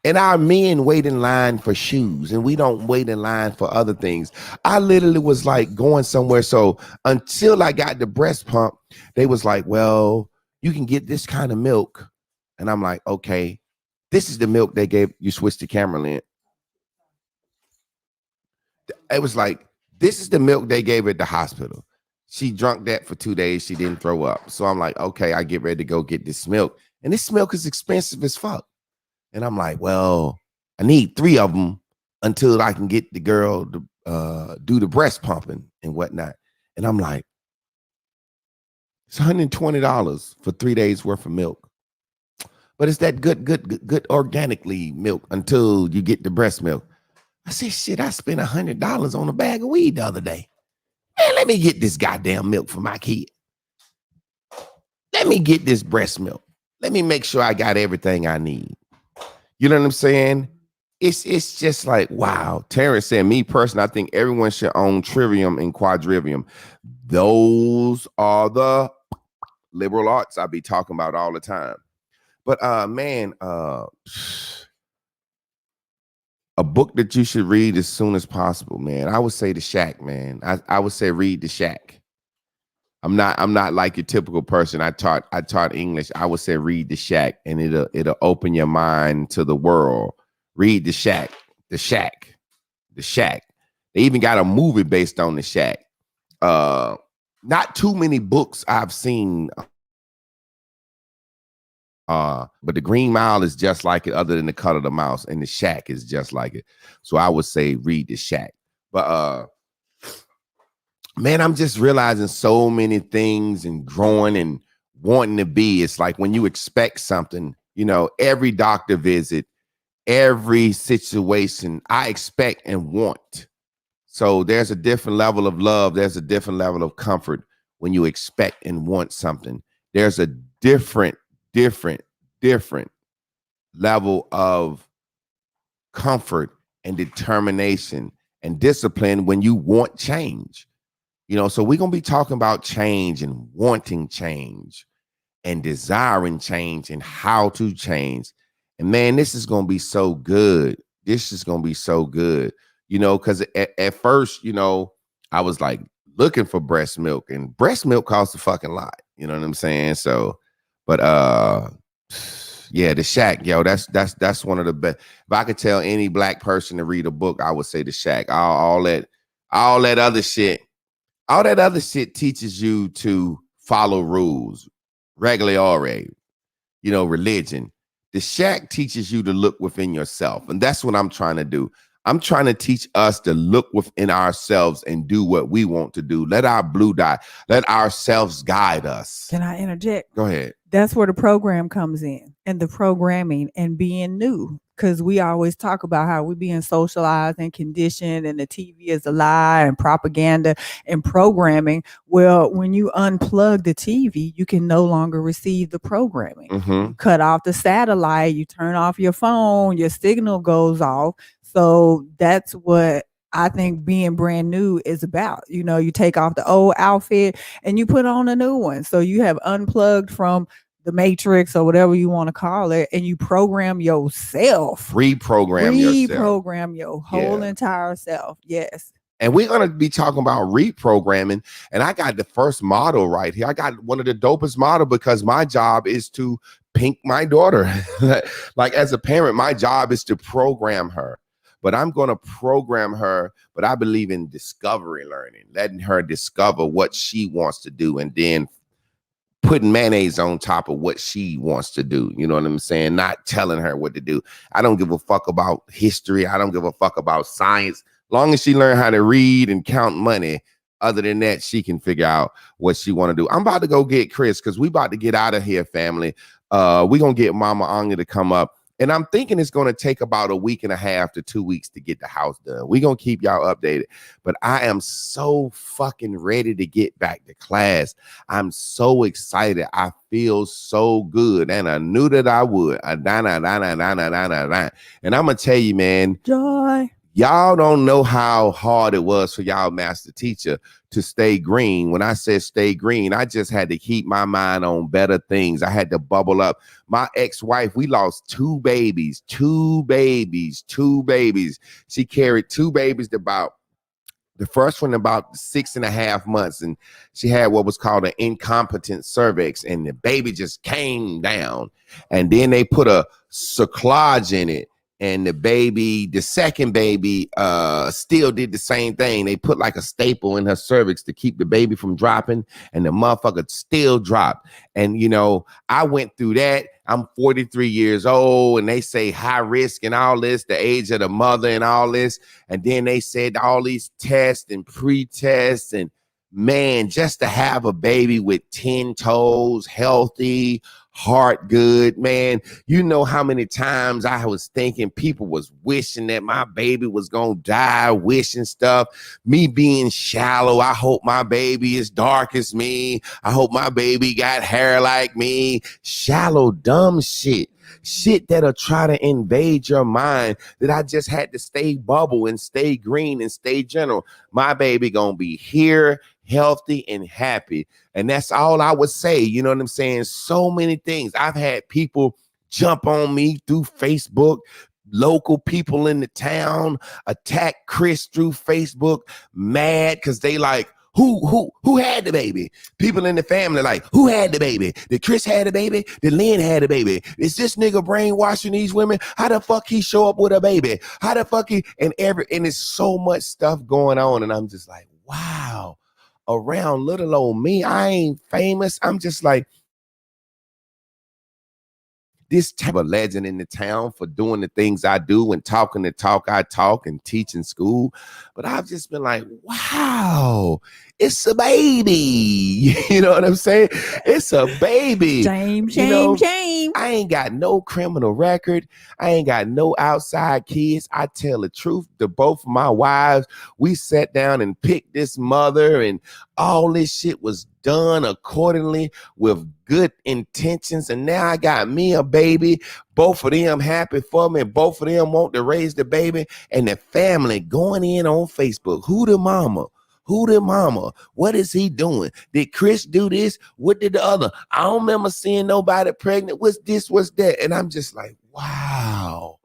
And our men wait in line for shoes, and we don't wait in line for other things. I literally was like going somewhere. So until I got the breast pump, they was like, well, you can get this kind of milk. And I'm like, okay, this is the milk they gave you. Switch the camera in. It was like, this is the milk they gave at the hospital. She drank that for 2 days. She didn't throw up. So I'm like, okay, I get ready to go get this milk. And this milk is expensive as fuck. And I'm like, well, I need 3 of them until I can get the girl to do the breast pumping and whatnot. And I'm like, it's $120 for 3 days worth of milk. But it's that good organically milk until you get the breast milk. I said, shit, I spent $100 on a bag of weed the other day. Man, let me get this goddamn milk for my kid. Let me get this breast milk. Let me make sure I got everything I need. You know what I'm saying? It's just like, wow. Terrence said, me personally, I think everyone should own Trivium and Quadrivium. Those are the liberal arts I be talking about all the time. But man, a book that you should read as soon as possible, man. I would say The Shack, man. I would say read The Shack. I'm not like your typical person. I taught English. I would say read The Shack, and it'll open your mind to the world. Read The Shack. The Shack. The Shack. They even got a movie based on The Shack. Not too many books I've seen. But The Green Mile is just like it, other than The Cut of the Mouse, and The Shack is just like it. So I would say read The Shack. But man, I'm just realizing so many things and growing and wanting to be. It's like when you expect something, you know, every doctor visit, every situation, I expect and want. So there's a different level of love. There's a different level of comfort when you expect and want something. There's a different level of comfort and determination and discipline when you want change. You know, so we're going to be talking about change and wanting change and desiring change and how to change. And man, this is going to be so good. This is going to be so good, you know, because at first, you know, I was like looking for breast milk, and breast milk costs a fucking lot. You know what I'm saying? So, but yeah, The Shack, yo, that's one of the best. If I could tell any black person to read a book, I would say The Shack. All that other shit. All that other shit teaches you to follow rules, regularly or you know, religion. The Shack teaches you to look within yourself. And that's what I'm trying to do. I'm trying to teach us to look within ourselves and do what we want to do. Let our blue dot, let ourselves guide us. Can I interject? Go ahead. That's where the program comes in, and the programming and being new. Because we always talk about how we're being socialized and conditioned, and the TV is a lie, and propaganda and programming. Well, when you unplug the TV, you can no longer receive the programming. Mm-hmm. You cut off the satellite, you turn off your phone, your signal goes off. So that's what I think being brand new is about. You know, you take off the old outfit and you put on a new one. So you have unplugged from the matrix or whatever you want to call it, and you program yourself. Reprogram yourself. Reprogram your whole entire self. Yes. And we're going to be talking about reprogramming. And I got the first model right here. I got one of the dopest model because my job is to pink my daughter. Like as a parent, my job is to program her. But I'm going to program her. But I believe in discovery learning, letting her discover what she wants to do, and then putting mayonnaise on top of what she wants to do. You know what I'm saying? Not telling her what to do. I don't give a fuck about history. I don't give a fuck about science. Long as she learn how to read and count money. Other than that, she can figure out what she want to do. I'm about to go get Chris because we about to get out of here, family. We're going to get Mama Anya to come up. And I'm thinking it's going to take about a week and a half to 2 weeks to get the house done. We're going to keep y'all updated. But I am so fucking ready to get back to class. I'm so excited. I feel so good. And I knew that I would. And I'm going to tell you, man. Joy. Y'all don't know how hard it was for y'all master teacher to stay green. When I said stay green, I just had to keep my mind on better things. I had to bubble up. My ex-wife, we lost two babies. She carried two babies about the first one about 6.5 months, and she had what was called an incompetent cervix, and the baby just came down. And then they put a cerclage in it. And the second baby still did the same thing. They put like a staple in her cervix to keep the baby from dropping, and the motherfucker still dropped. And, you know, I went through that. I'm 43 years old, and they say high risk and all this, the age of the mother and all this. And then they said all these tests and pre-tests, and man, just to have a baby with 10 toes, healthy, heart good, man. You know how many times I was thinking people was wishing that my baby was gonna die, wishing stuff. Me being shallow, I hope my baby is dark as me. I hope my baby got hair like me. Shallow, dumb shit that'll try to invade your mind, that I just had to stay bubble and stay green and stay general. My baby gonna be here, healthy and happy. And that's all I would say. You know what I'm saying? So many things. I've had people jump on me through Facebook, local people in the town attack Chris through Facebook, mad because they like, who had the baby? People in the family like, who had the baby? Did Chris had the baby? Did Lynn had the baby? Is this nigga brainwashing these women? How the fuck he show up with a baby? How the fuck he and there's so much stuff going on, and I'm just like, wow. Around little old me, I ain't famous. I'm just like this type of legend in the town for doing the things I do and talking the talk I talk and teaching school. But I've just been like, wow, it's a baby. You know what I'm saying? It's a baby. Shame. I ain't got no criminal record. I ain't got no outside kids. I tell the truth to both of my wives. We sat down and picked this mother, and all this shit was done accordingly with good intentions. And now I got me a baby. Both of them happy for me. Both of them want to raise the baby. And the family going in on Facebook. Who the mama? Who the mama? What is he doing? Did Chris do this? What did the other? I don't remember seeing nobody pregnant. What's this? What's that? And I'm just like, wow.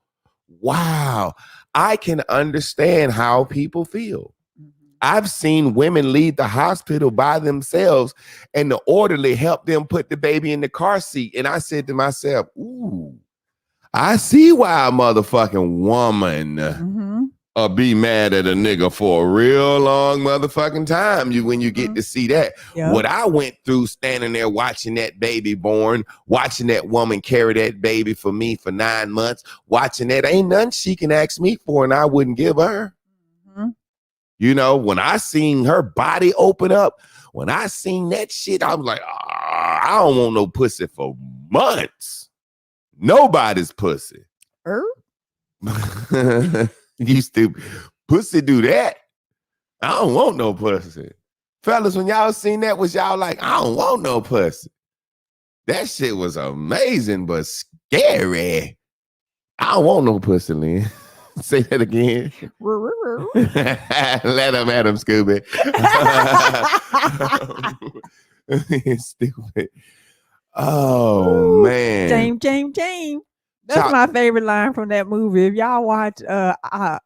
I can understand how people feel. I've seen women leave the hospital by themselves, and the orderly helped them put the baby in the car seat. And I said to myself, ooh, I see why a motherfucking woman be mad at a nigga for a real long motherfucking time when you get to see that. Yep. What I went through standing there watching that baby born, watching that woman carry that baby for me for 9 months, watching that, ain't nothing she can ask me for and I wouldn't give her. You know, when I seen her body open up, when I seen that shit, I was like, I don't want no pussy for months. Nobody's pussy. You stupid. Pussy do that. I don't want no pussy. Fellas, when y'all seen that, was y'all like, I don't want no pussy? That shit was amazing, but scary. I don't want no pussy, Lynn. Say that again. Let him, Scooby. Stupid. Oh, man. James. That's my favorite line from that movie. If y'all watch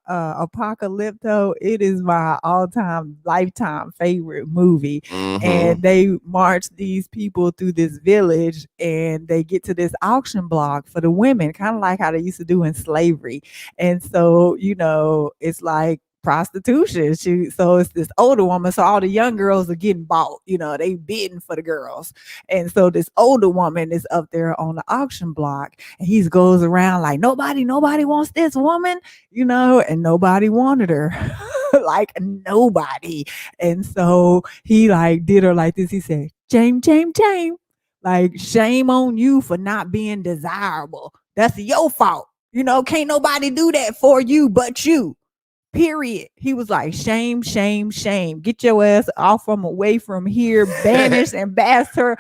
Apocalypto, it is my all-time, lifetime favorite movie. And they march these people through this village, and they get to this auction block for the women, kind of like how they used to do in slavery. And so, you know, it's like prostitution. So it's this older woman. So all the young girls are getting bought. You know, they bidding for the girls. And so this older woman is up there on the auction block, and he goes around like, nobody wants this woman, you know, and nobody wanted her. like nobody. And so he like did her like this. He said, "Shame, shame, shame. Like, shame on you for not being desirable. That's your fault. Can't nobody do that for you but you. Period." He was like, "Shame, shame, shame. Get your ass off from away from here. Banish and banish her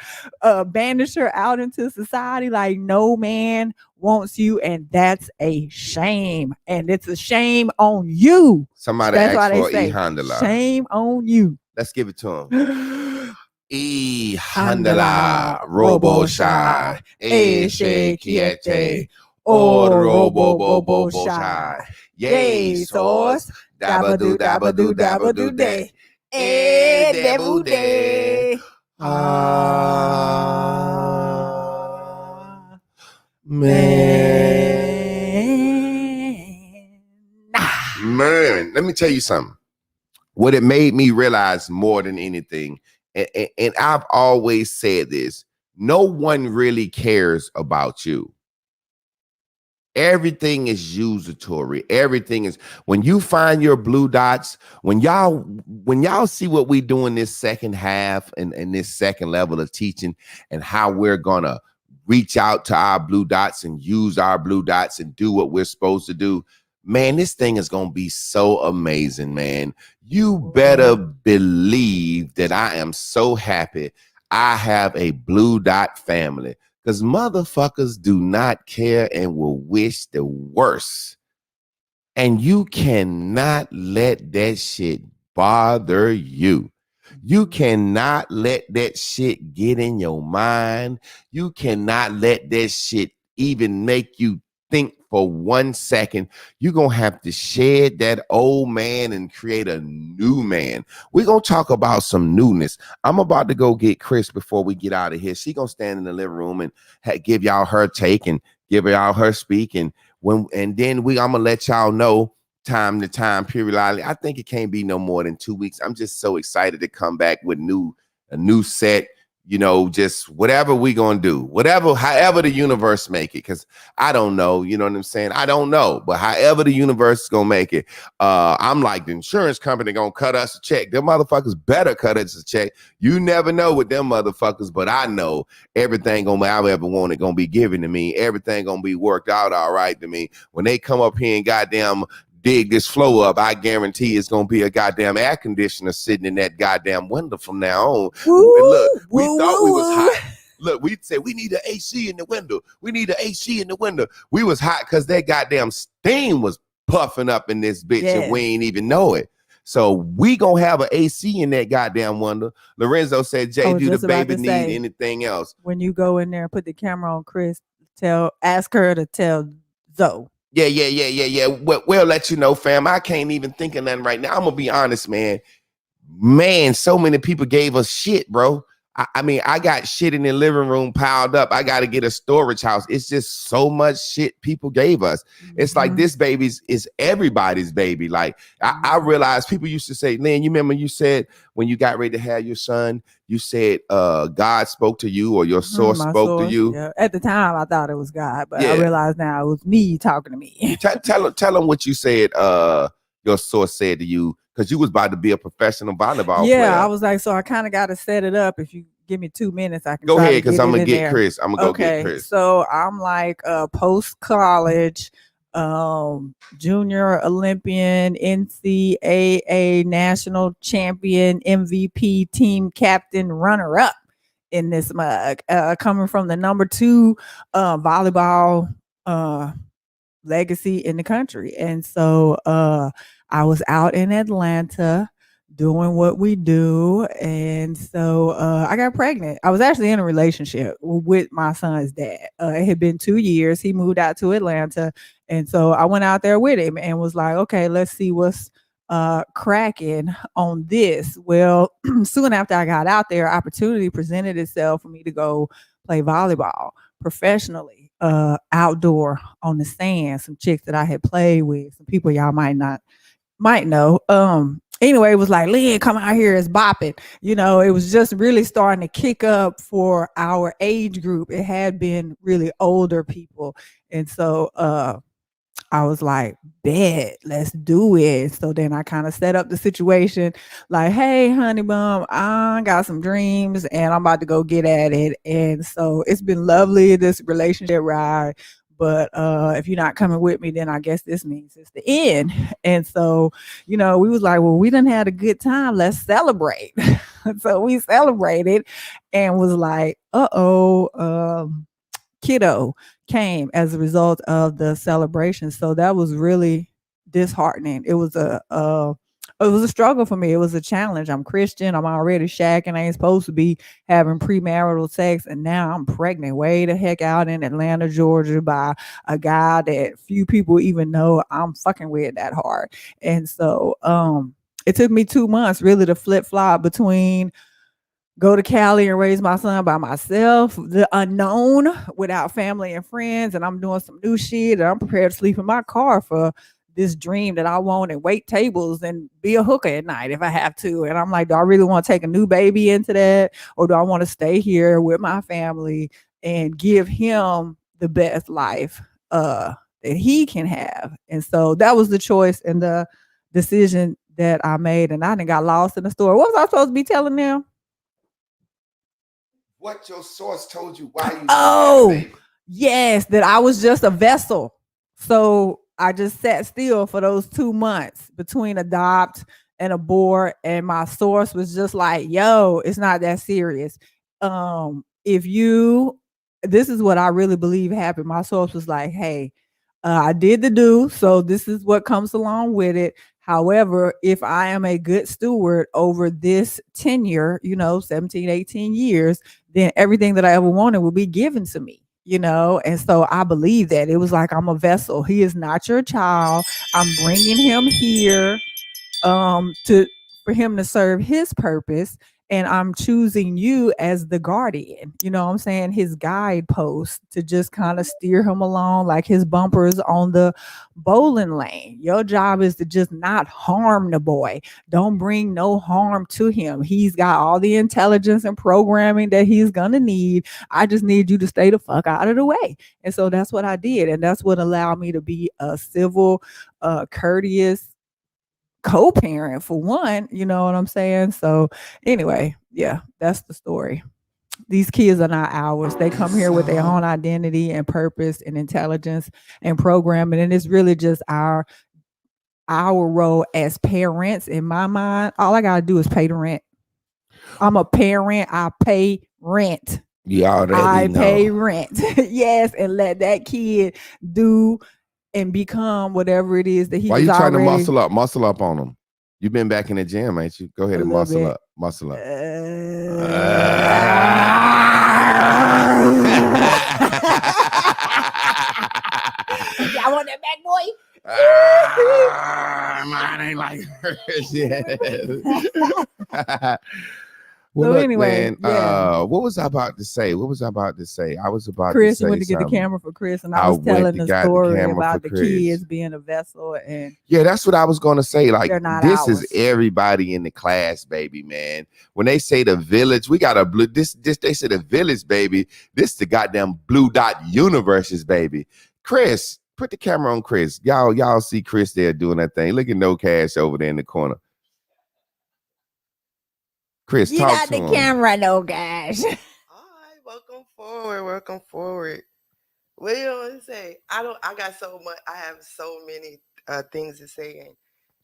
out into society. Like, no man wants you, and that's a shame. And it's a shame on you." Somebody That's why asked they for say, E-Handala. shame on you. Let's give it to him. Handala, E-Handala, Robo Shy, E Shakiete, O Robo Bobo Shy. Yay, sauce. Dabba do, dabba do, dabba do, day. Eh, debu day. Man, let me tell you something. What it made me realize more than anything, and I've always said this, no one really cares about you. Everything is usatory. Everything is, when you find your blue dots, when y'all see what we do in this second half and this second level of teaching, and how we're gonna reach out to our blue dots and use our blue dots and do what we're supposed to do, man, this thing is gonna be so amazing, man. You better believe that I am so happy I have a blue dot family. Because motherfuckers do not care and will wish the worst. And you cannot let that shit bother you. You cannot let that shit get in your mind. You cannot let that shit even make you think for 1 second. You're going to have to shed that old man and create a new man. We're going to talk about some newness. I'm about to go get Chris before we get out of here. She going to stand in the living room and give y'all her take and give y'all her speak. And then I'm going to let y'all know time to time periodically. I think it can't be no more than 2 weeks. I'm just so excited to come back with a new set, just whatever we gonna do, however the universe make it, because I don't know, you know what I'm saying? I don't know, but however the universe is gonna make it. I'm like, the insurance company gonna cut us a check. Them motherfuckers better cut us a check. You never know with them motherfuckers, but I know everything I ever wanted gonna be given to me. Everything gonna be worked out all right to me. When they come up here and goddamn dig this flow up, I guarantee it's gonna be a goddamn air conditioner sitting in that goddamn window from now on. Look, we thought we was hot. Look, we said we need an AC in the window. We need an AC in the window. We was hot because that goddamn steam was puffing up in this bitch, and we ain't even know it. So we gonna have an AC in that goddamn window. Lorenzo said, "Jay, do the baby need anything else?" When you go in there and put the camera on Chris, ask her to tell Zoe. Yeah. We'll let you know, fam. I can't even think of nothing right now. I'm gonna be honest, man. Man, so many people gave us shit, bro. I mean, I got shit in the living room piled up. I got to get a storage house. It's just so much shit people gave us. It's like this baby is everybody's baby. Like, I realized people used to say, Lynn, you remember you said when you got ready to have your son, you said God spoke to you, or your source spoke to you. Yeah. At the time, I thought it was God, but I realized now it was me talking to me. Tell them what you said your source said to you, because you was about to be a professional volleyball player. Yeah, I was like, so I kind of got to set it up. If you give me 2 minutes, I can go ahead, because I'm gonna get Chris. I'm gonna go get Chris. So I'm like post-college, junior Olympian, NCAA national champion, MVP, team captain, runner-up in this mug, coming from the number 2 volleyball legacy in the country. And so I was out in Atlanta doing what we do. And so I got pregnant. I was actually in a relationship with my son's dad. It had been 2 years. He moved out to Atlanta. And so I went out there with him and was like, okay, let's see what's cracking on this. Well, soon after I got out there, opportunity presented itself for me to go play volleyball professionally, outdoor on the sand. Some chicks that I had played with, some people y'all might know. Anyway, it was like, Lynn, come out here, it's bopping. It was just really starting to kick up for our age group. It had been really older people. And so I was like, bet, let's do it. So then I kind of set up the situation like, hey, honey bum, I got some dreams and I'm about to go get at it. And so it's been lovely, this relationship ride. But if you're not coming with me, then I guess this means it's the end. And so, we was like, well, we done had a good time. Let's celebrate. So we celebrated and was like, kiddo came as a result of the celebration. So that was really disheartening. It was a struggle for me. It was a challenge. I'm Christian. I'm already shacking. I ain't supposed to be having premarital sex, and now I'm pregnant way the heck out in Atlanta, Georgia, by a guy that few people even know I'm fucking with that hard. And so, it took me 2 months really to flip flop between go to Cali and raise my son by myself, the unknown, without family and friends, and I'm doing some new shit, and I'm prepared to sleep in my car for this dream that I want and wait tables and be a hooker at night if I have to. And I'm like, do I really want to take a new baby into that, or do I want to stay here with my family and give him the best life that he can have? And so that was the choice and the decision that I made, and I done got lost in the story. What was I supposed to be telling them? What your source told you why you Oh, yes, that I was just a vessel. So I just sat still for those 2 months between adopt and abort, and my source was just like, "Yo, it's not that serious." If you, this is what I really believe happened. My source was like, "Hey, I did the do, so this is what comes along with it. However, if I am a good steward over this tenure, 17, 18 years, then everything that I ever wanted will be given to me." And so I believe that it was like, I'm a vessel. He is not your child. I'm bringing him here to for him to serve his purpose, and I'm choosing you as the guardian, what I'm saying, his guidepost, to just kind of steer him along like his bumpers on the bowling lane. Your job is to just not harm the boy. Don't bring no harm to him. He's got all the intelligence and programming that he's gonna need. I just need you to stay the fuck out of the way. And so that's what I did, and that's what allowed me to be a civil, courteous co-parent for one, you know what I'm saying? So anyway, yeah, that's the story. These kids are not ours. They come here with their own identity and purpose and intelligence and programming. And it's really just our role as parents. In my mind, all I gotta do is pay the rent. I'm a parent, I pay rent. You already I know. pay rent. Yes, and let that kid do and become whatever it is that he Why was you trying already. to muscle up on them? You've been back in the gym, ain't you? Go ahead and muscle up. Muscle up. Y'all want that back, boy? Mine ain't like hers yet. Well, look, anyway, man, what was I about to say? I was about to say Chris went to get the camera for Chris, and I was telling the story about the kids being a vessel, and yeah, that's what I was gonna say. Like, this ours. is everybody in the class, baby, man. When they say the village, we got a blue. This they say the village, baby. This the goddamn blue dot universes, baby. Chris, put the camera on Chris. Y'all see Chris there doing that thing. Look at No Cash over there in the corner. Chris, you got the camera, No Cash. All right, welcome forward. What do you want to say? I got so much. I have so many things to say, and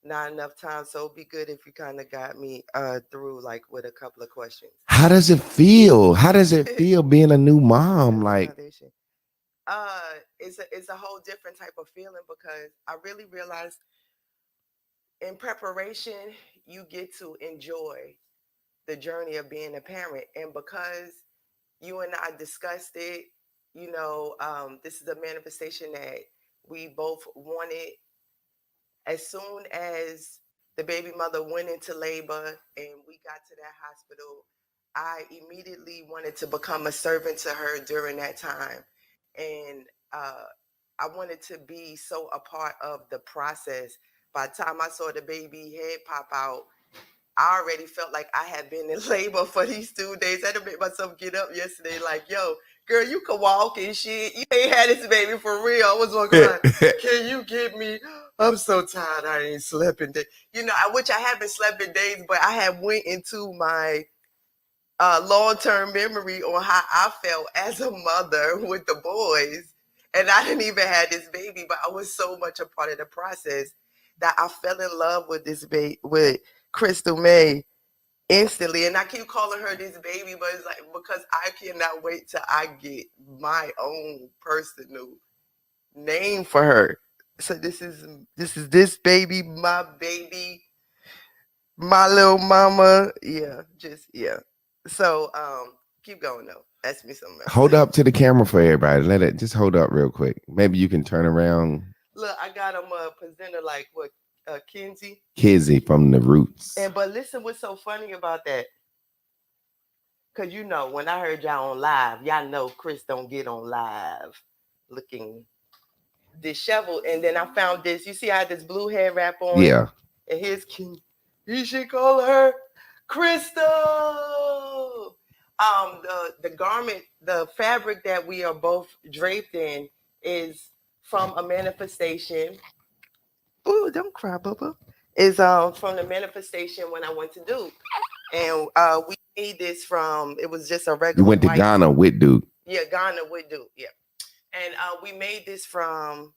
not enough time. So it'd be good if you kind of got me through, like, with a couple of questions. How does it feel? How does it feel being a new mom? Like, it's a whole different type of feeling, because I really realized in preparation you get to enjoy the journey of being a parent, and because you and I discussed it, this is a manifestation that we both wanted. As soon as the baby mother went into labor and we got to that hospital, I immediately wanted to become a servant to her during that time. And I wanted to be so a part of the process. By the time I saw the baby head pop out, I already felt like I had been in labor for these 2 days. I had to make myself get up yesterday like, yo, girl, you can walk and shit. You ain't had this baby for real. I was walking around. Can you get me? I'm so tired. I ain't slept in days. Which I haven't slept in days, but I have went into my long-term memory on how I felt as a mother with the boys. And I didn't even have this baby, but I was so much a part of the process that I fell in love with this baby, with Crystal May instantly. And I keep calling her this baby, but it's like because I cannot wait till I get my own personal name for her. So this is this baby, my little mama. Yeah, just yeah. So keep going though. Ask me something else. Hold up to the camera for everybody. Let it just hold up real quick. Maybe you can turn around. Look, I got him a presenter like what Kenzie. Kizzy from the Roots. And but listen, what's so funny about that? Cause when I heard y'all on live, y'all know Chris don't get on live looking disheveled. And then I found this. You see, I had this blue hair wrap on. Yeah. And here's King. You should call her Crystal. The garment, the fabric that we are both draped in is from a manifestation. Ooh, don't cry, Bubba. Is from the manifestation when I went to Duke. And we made this from, it was just a regular. You went to Ghana with Duke. Yeah, Ghana with Duke, yeah. And we made this from,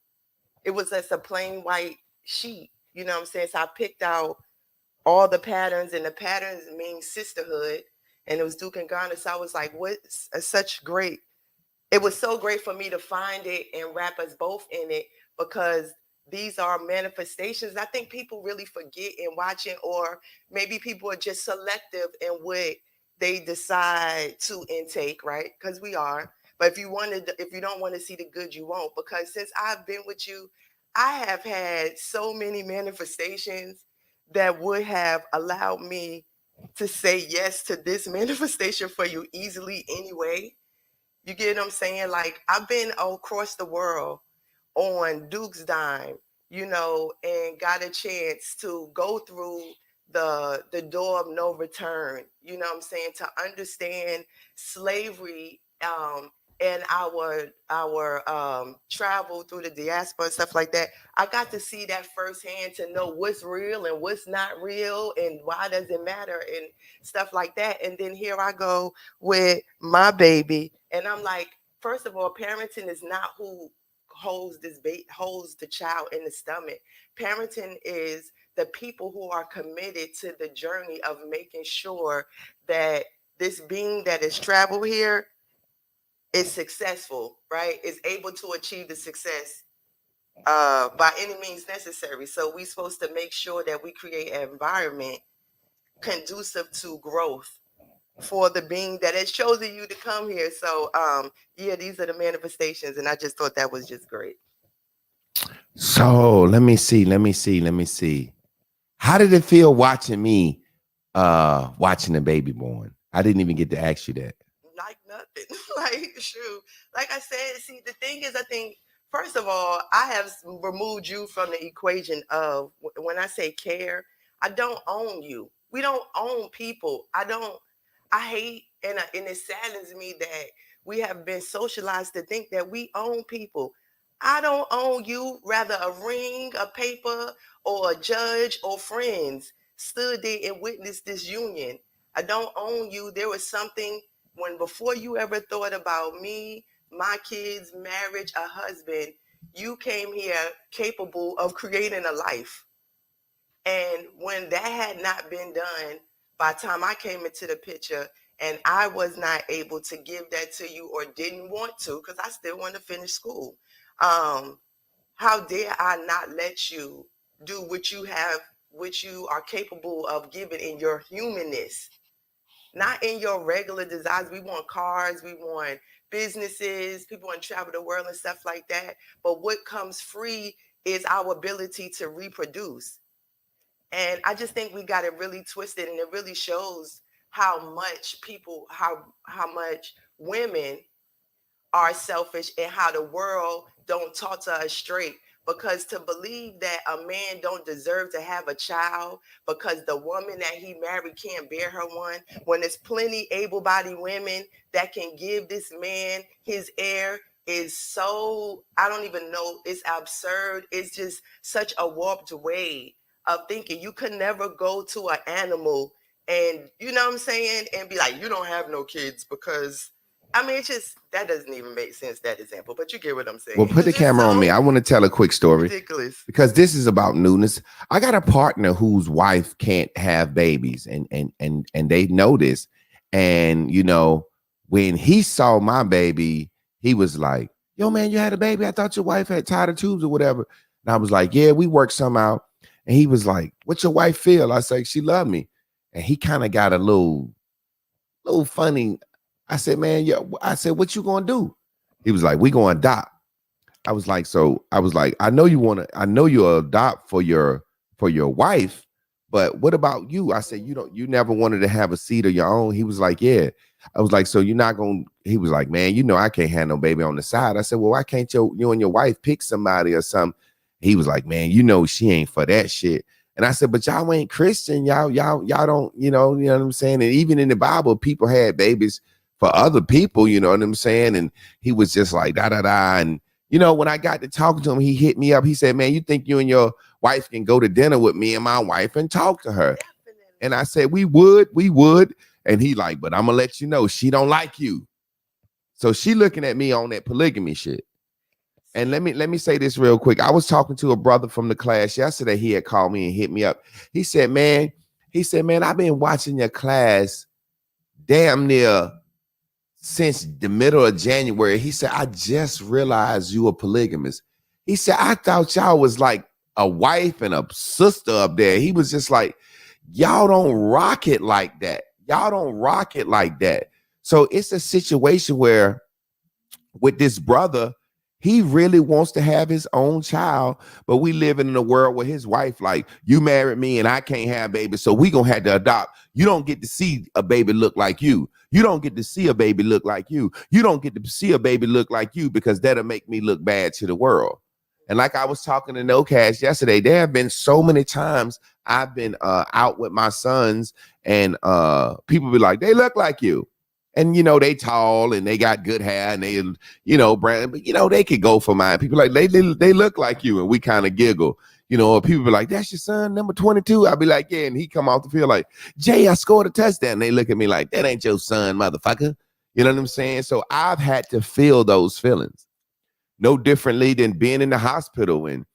it was just a plain white sheet. You know what I'm saying? So I picked out all the patterns, and the patterns mean sisterhood. And it was Duke and Ghana. So I was like, what's such great. It was so great for me to find it and wrap us both in it, because these are manifestations. I think people really forget in watching, or maybe people are just selective in what they decide to intake, right? Because we are. But if you don't want to see the good, you won't. Because since I've been with you, I have had so many manifestations that would have allowed me to say yes to this manifestation for you easily anyway. You get what I'm saying? Like, I've been across the world on Duke's dime, and got a chance to go through the door of no return, you know what I'm saying, to understand slavery, and our travel through the diaspora and stuff like that. I got to see that firsthand, to know what's real and what's not real, and why does it matter, and stuff like that. And then here I go with my baby, and I'm like, first of all, parenting is not who holds the child in the stomach. Parenting is the people who are committed to the journey of making sure that this being that is traveled here is successful, right? Is able to achieve the success by any means necessary. So we're supposed to make sure that we create an environment conducive to growth for the being that has chosen you to come here. So yeah, these are the manifestations, and I just thought that was just great. So let me see. How did it feel watching me watching the baby born? I didn't even get to ask you that. Like nothing. Like, shoot. Like I said, see, the thing is, I think, first of all, I have removed you from the equation of, when I say care, I don't own you. We don't own people. I hate, and it saddens me that we have been socialized to think that we own people. I don't own you. Rather a ring, a paper, or a judge, or friends stood there and witnessed this union. I don't own you. There was something when, before you ever thought about me, my kids, marriage, a husband, you came here capable of creating a life. And when that had not been done, by the time I came into the picture, and I was not able to give that to you, or didn't want to, because I still want to finish school, how dare I not let you do what you are capable of giving in your humanness, not in your regular desires. We want cars, we want businesses, people want to travel the world and stuff like that. But what comes free is our ability to reproduce. And I just think we got it really twisted, and it really shows how much how much women are selfish, and how the world don't talk to us straight. because to believe that a man don't deserve to have a child because the woman that he married can't bear her one, when there's plenty able-bodied women that can give this man his heir, is so, I don't even know, it's absurd. It's just such a warped way of thinking. You could never go to an animal and, you know what I'm saying, and be like, you don't have no kids because, I mean, it's just, that doesn't even make sense, that example, but you get what I'm saying. Well, put the camera on me. I want to tell a quick story. Ridiculous. Because this is about newness. I got a partner whose wife can't have babies, and they know this. And you know, when he saw my baby, he was like, "Yo, man, you had a baby? I thought your wife had tied her tubes or whatever." And I was like, "Yeah, we worked some out." And he was like, "What's your wife feel?" I said, "She loved me." And he kind of got a little funny. I said, "Man, yeah." I said, "What you gonna do?" He was like, "We gonna adopt." I was like, I know you'll adopt for your wife, but what about you? I said, you never wanted to have a seed of your own. He was like, yeah. I was like, so you're not going to, he was like, man, I can't have no baby on the side. I said, well, why can't you and your wife pick somebody or something? He was like, man, she ain't for that shit. And I said, but y'all ain't Christian. Y'all don't, you know what I'm saying? And even in the Bible, people had babies for other people, you know what I'm saying? And he was just like, da, da, da. And, when I got to talking to him, he hit me up. He said, man, you think you and your wife can go to dinner with me and my wife and talk to her? Definitely. And I said, we would. And he like, but I'm going to let you know, she don't like you. So she looking at me on that polygamy shit. And let me say this real quick. I was talking to a brother from the class yesterday. He had called me and hit me up. He said, man, I've been watching your class damn near since the middle of January. He said, I just realized you were polygamous. He said, I thought y'all was like a wife and a sister up there. He was just like, y'all don't rock it like that. Y'all don't rock it like that. So it's a situation where with this brother, he really wants to have his own child, but we live in a world where his wife like, you married me and I can't have babies, so we gonna have to adopt. You don't get to see a baby look like you. You don't get to see a baby look like you. You don't get to see a baby look like you because that'll make me look bad to the world. And like I was talking to No Cash yesterday, there have been so many times I've been out with my sons and people be like, they look like you. And, they tall and they got good hair and they, brand, but, they could go for mine. People like, they look like you. And we kind of giggle, or people be like, that's your son, number 22. I'll be like, yeah. And he come off the field like, Jay, I scored a touchdown. And they look at me like, that ain't your son, motherfucker. You know what I'm saying? So I've had to feel those feelings no differently than being in the hospital. And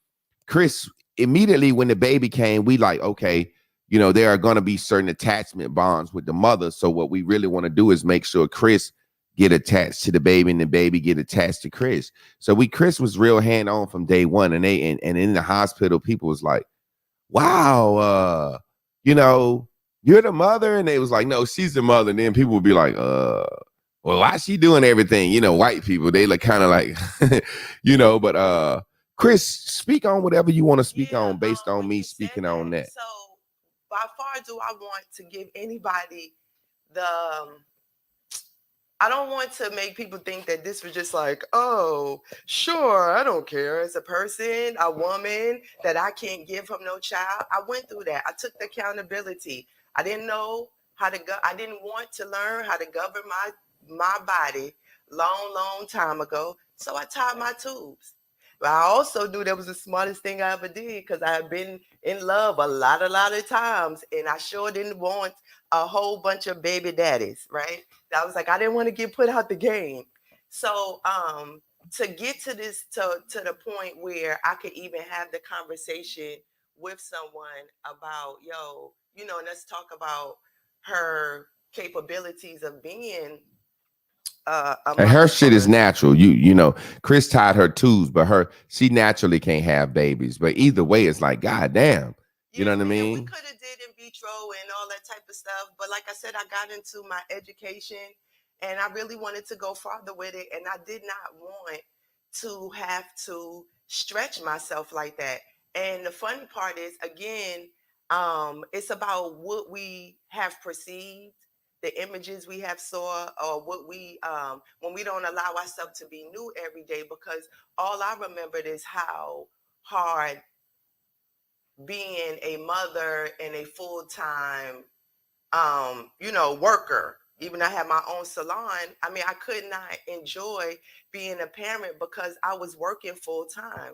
Chris, immediately when the baby came, we like, okay, there are going to be certain attachment bonds with the mother. So what we really want to do is make sure Chris get attached to the baby and the baby get attached to Chris. So Chris was real hand on from day one. And and in the hospital, people was like, wow, you're the mother. And they was like, no, she's the mother. And then people would be like, well, why she doing everything? White people, they look kind of like, but Chris, speak on whatever you want to speak on based on me speaking on that. So by far do I want to give anybody I don't want to make people think that this was just like, oh, sure, I don't care. As a person, a woman, that I can't give him no child. I went through that. I took the accountability. I didn't know how to I didn't want to learn how to govern my body long time ago. So I tied my tubes. But I also knew that was the smartest thing I ever did because I had been in love a lot of times. And I sure didn't want a whole bunch of baby daddies, right? I was like, I didn't want to get put out the game. So to get to this, to the point where I could even have the conversation with someone about, let's talk about her capabilities of being and her shit is natural. Chris tied her tubes, but she naturally can't have babies. But either way, it's like, goddamn. You know what I mean? We could have did in vitro and all that type of stuff. But like I said, I got into my education and I really wanted to go farther with it. And I did not want to have to stretch myself like that. And the funny part is, again, it's about what we have perceived, the images we have saw, or what we when we don't allow ourselves to be new every day, because all I remembered is how hard being a mother and a full-time worker. Even I had my own salon. I mean, I could not enjoy being a parent because I was working full time.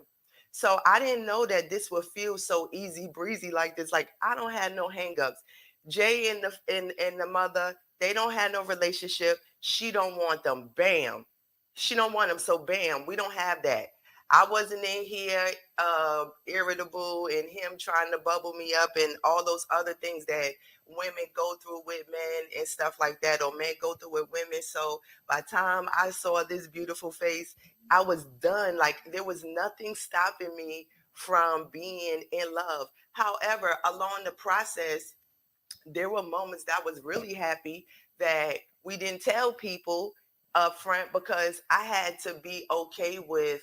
So I didn't know that this would feel so easy breezy like this. Like I don't have no hangups. Jay and the mother, they don't have no relationship. She don't want them. Bam. She don't want them. So bam, we don't have that. I wasn't in here irritable and him trying to bubble me up and all those other things that women go through with men and stuff like that, or men go through with women. So by the time I saw this beautiful face, I was done. Like there was nothing stopping me from being in love. However, along the process, there were moments that I was really happy that we didn't tell people up front because I had to be okay with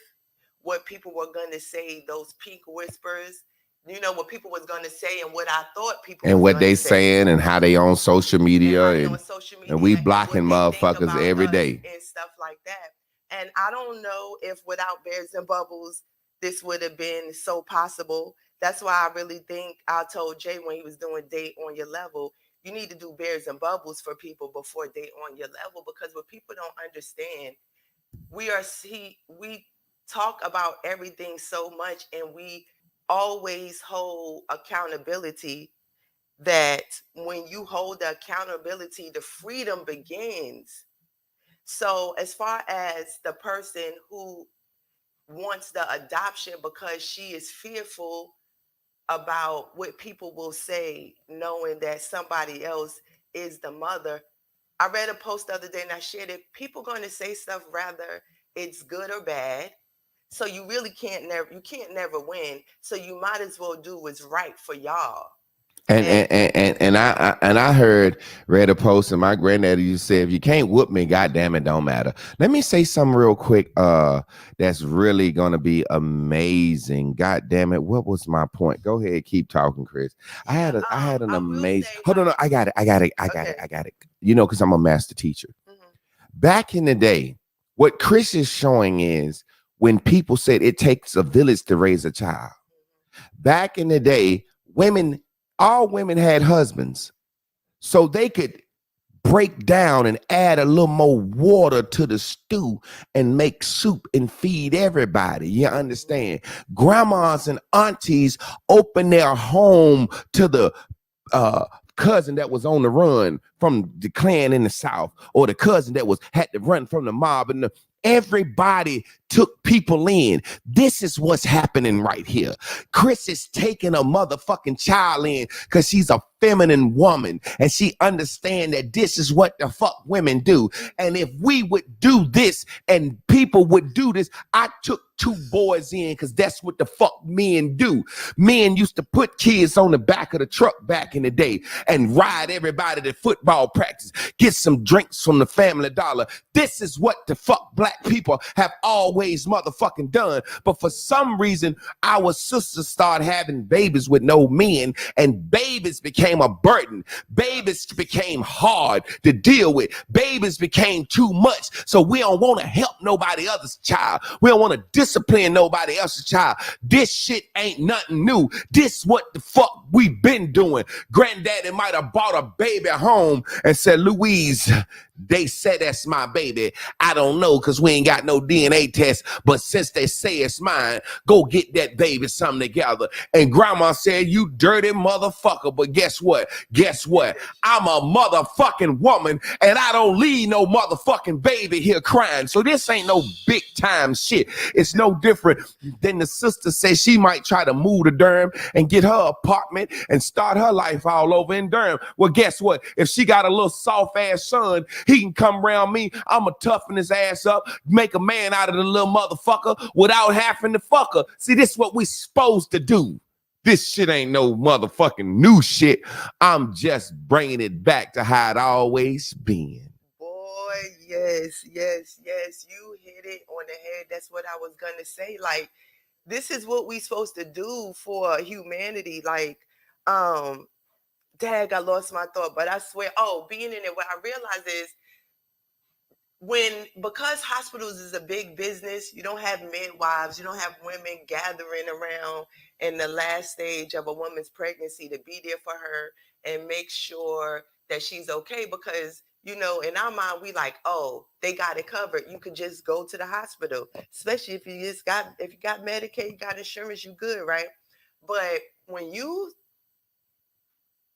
what people were going to say, those peak whispers, what people was going to say and what I thought people And was what going to they say. saying and how they on social media And how they on and social media and we and blocking what they think motherfuckers about every us day. and stuff like that. And I don't know if without Bears and Bubbles, this would have been so possible. That's why I really think I told Jay when he was doing Date on Your Level, you need to do Bears and Bubbles for people before Date on Your Level, because what people don't understand, we talk about everything so much and we always hold accountability, that when you hold the accountability, the freedom begins. So as far as the person who wants the adoption because she is fearful about what people will say, knowing that somebody else is the mother. I read a post the other day and I shared it. People going to say stuff rather it's good or bad. So you really can't never win. So you might as well do what's right for y'all. And I read a post, and my granddaddy used to say, if you can't whoop me, goddamn it, don't matter. Let me say something real quick. That's really gonna be amazing. God damn it, what was my point? Go ahead, keep talking, Chris. I had an amazing. Hold on, I got it. Because I'm a master teacher. Mm-hmm. Back in the day, what Chris is showing is when people said it takes a village to raise a child. Back in the day, all women had husbands, so they could break down and add a little more water to the stew and make soup and feed everybody. You understand? Grandmas and aunties open their home to the cousin that was on the run from the clan in the South, or the cousin that had to run from the mob, and everybody took people in. This is what's happening right here. Chris is taking a motherfucking child in because she's a feminine woman and she understands that this is what the fuck women do. And if we would do this and people would do this, I took 2 boys in because that's what the fuck men do. Men used to put kids on the back of the truck back in the day and ride everybody to football practice, get some drinks from the Family Dollar. This is what the fuck black people have always motherfucking done. But for some reason, our sisters started having babies with no men, and babies became a burden. Babies became hard to deal with. Babies became too much. So we don't want to help nobody else's child. We don't want to discipline nobody else's child. This shit ain't nothing new. This what the fuck we been doing. Granddaddy might have bought a baby home and said, Louise, they said that's my baby. I don't know because we ain't got no DNA test, but since they say it's mine, go get that baby something together. And grandma said, you dirty motherfucker. But guess what? I'm a motherfucking woman and I don't leave no motherfucking baby here crying. So this ain't no big time shit. It's no different than the sister says she might try to move to Durham and get her apartment and start her life all over in Durham. Well, guess what? If she got a little soft ass son, he can come around me. I'ma toughen his ass up, make a man out of the little motherfucker without having to fuck her. See, this is what we supposed to do. This shit ain't no motherfucking new shit. I'm just bringing it back to how it always been. Boy, yes. You hit it on the head. That's what I was gonna say. Like, this is what we supposed to do for humanity. Like, dag, I lost my thought, but I swear, being in it, what I realized is because hospitals is a big business, you don't have midwives, you don't have women gathering around in the last stage of a woman's pregnancy to be there for her and make sure that she's okay. Because in our mind, we like, oh, they got it covered. You could just go to the hospital, especially if you got Medicaid, you got insurance, you good, right? But when you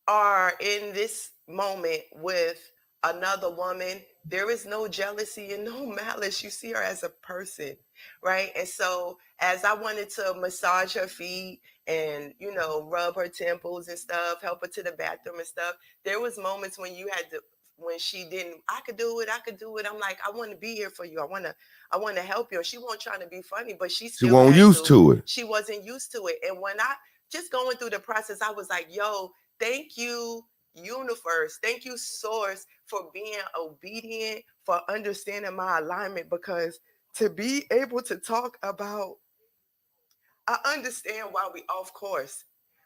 are in this moment with another woman, there is no jealousy and no malice. You see her as a person, right? And so as I wanted to massage her feet and, rub her temples and stuff, help her to the bathroom and stuff, there was moments when when she didn't, I could do it. I'm like, I want to be here for you. I want to help you. And she wasn't trying to be funny, but she wasn't used to it. She wasn't used to it. And when I just going through the process, I was like, yo, thank you, universe. Thank you, source, for being obedient, for understanding my alignment. Because to be able to talk about, I understand why we off course.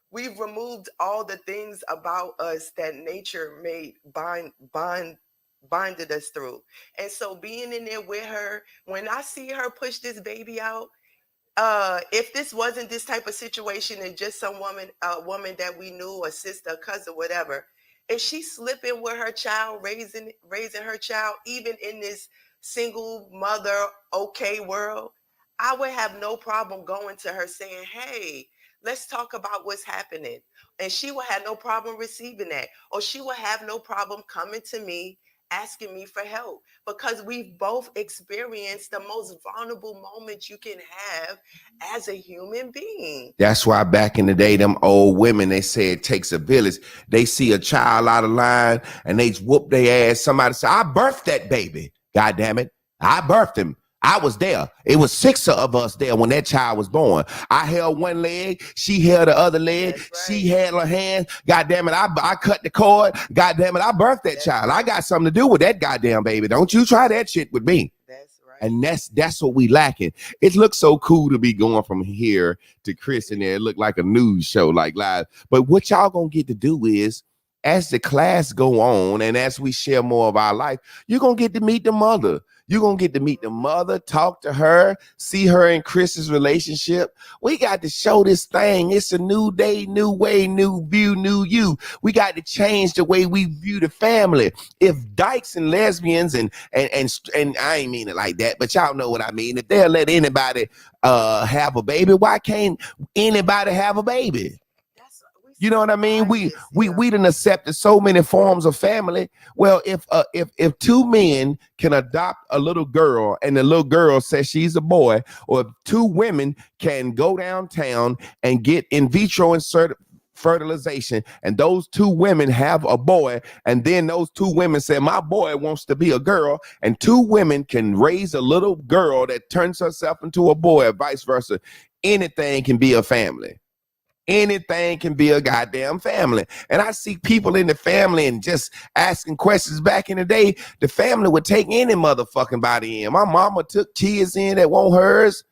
We've removed all the things about us that nature made binded us through. And so being in there with her, when I see her push this baby out, if this wasn't this type of situation and just a woman that we knew, a sister, a cousin, whatever, if she's slipping with her child, raising her child, even in this single mother okay world, I would have no problem going to her saying, hey, let's talk about what's happening. And she will have no problem receiving that. Or she will have no problem coming to me asking me for help, because we've both experienced the most vulnerable moment you can have as a human being. That's why back in the day, them old women, they say it takes a village. They see a child out of line and they whoop their ass. Somebody say, I birthed that baby. God damn it. I birthed him. I was there. It was 6 of us there when that child was born. I held one leg. She held the other leg. Right. She had her hand. God damn it. I cut the cord. God damn it. I birthed that child. Right. I got something to do with that goddamn baby. Don't you try that shit with me. That's right. And that's what we lacking. It looks so cool to be going from here to Chris in there. It looked like a news show, like live. But what y'all gonna get to do is, as the class go on and as we share more of our life, you're gonna get to meet the mother. You're going to get to meet the mother, talk to her, see her and Chris's relationship. We got to show this thing. It's a new day, new way, new view, new you. We got to change the way we view the family. If dykes and lesbians and I ain't mean it like that, but y'all know what I mean. If they'll let anybody have a baby, why can't anybody have a baby? You know what I mean? We done accepted so many forms of family. Well, if 2 men can adopt a little girl and the little girl says she's a boy, or if 2 women can go downtown and get in vitro fertilization, and those 2 women have a boy, and then those 2 women say my boy wants to be a girl, and 2 women can raise a little girl that turns herself into a boy, or vice versa, anything can be a family. Anything can be a goddamn family. And I see people in the family and just asking questions. Back in the day, the family would take any motherfucking body in. My mama took kids in that weren't hers.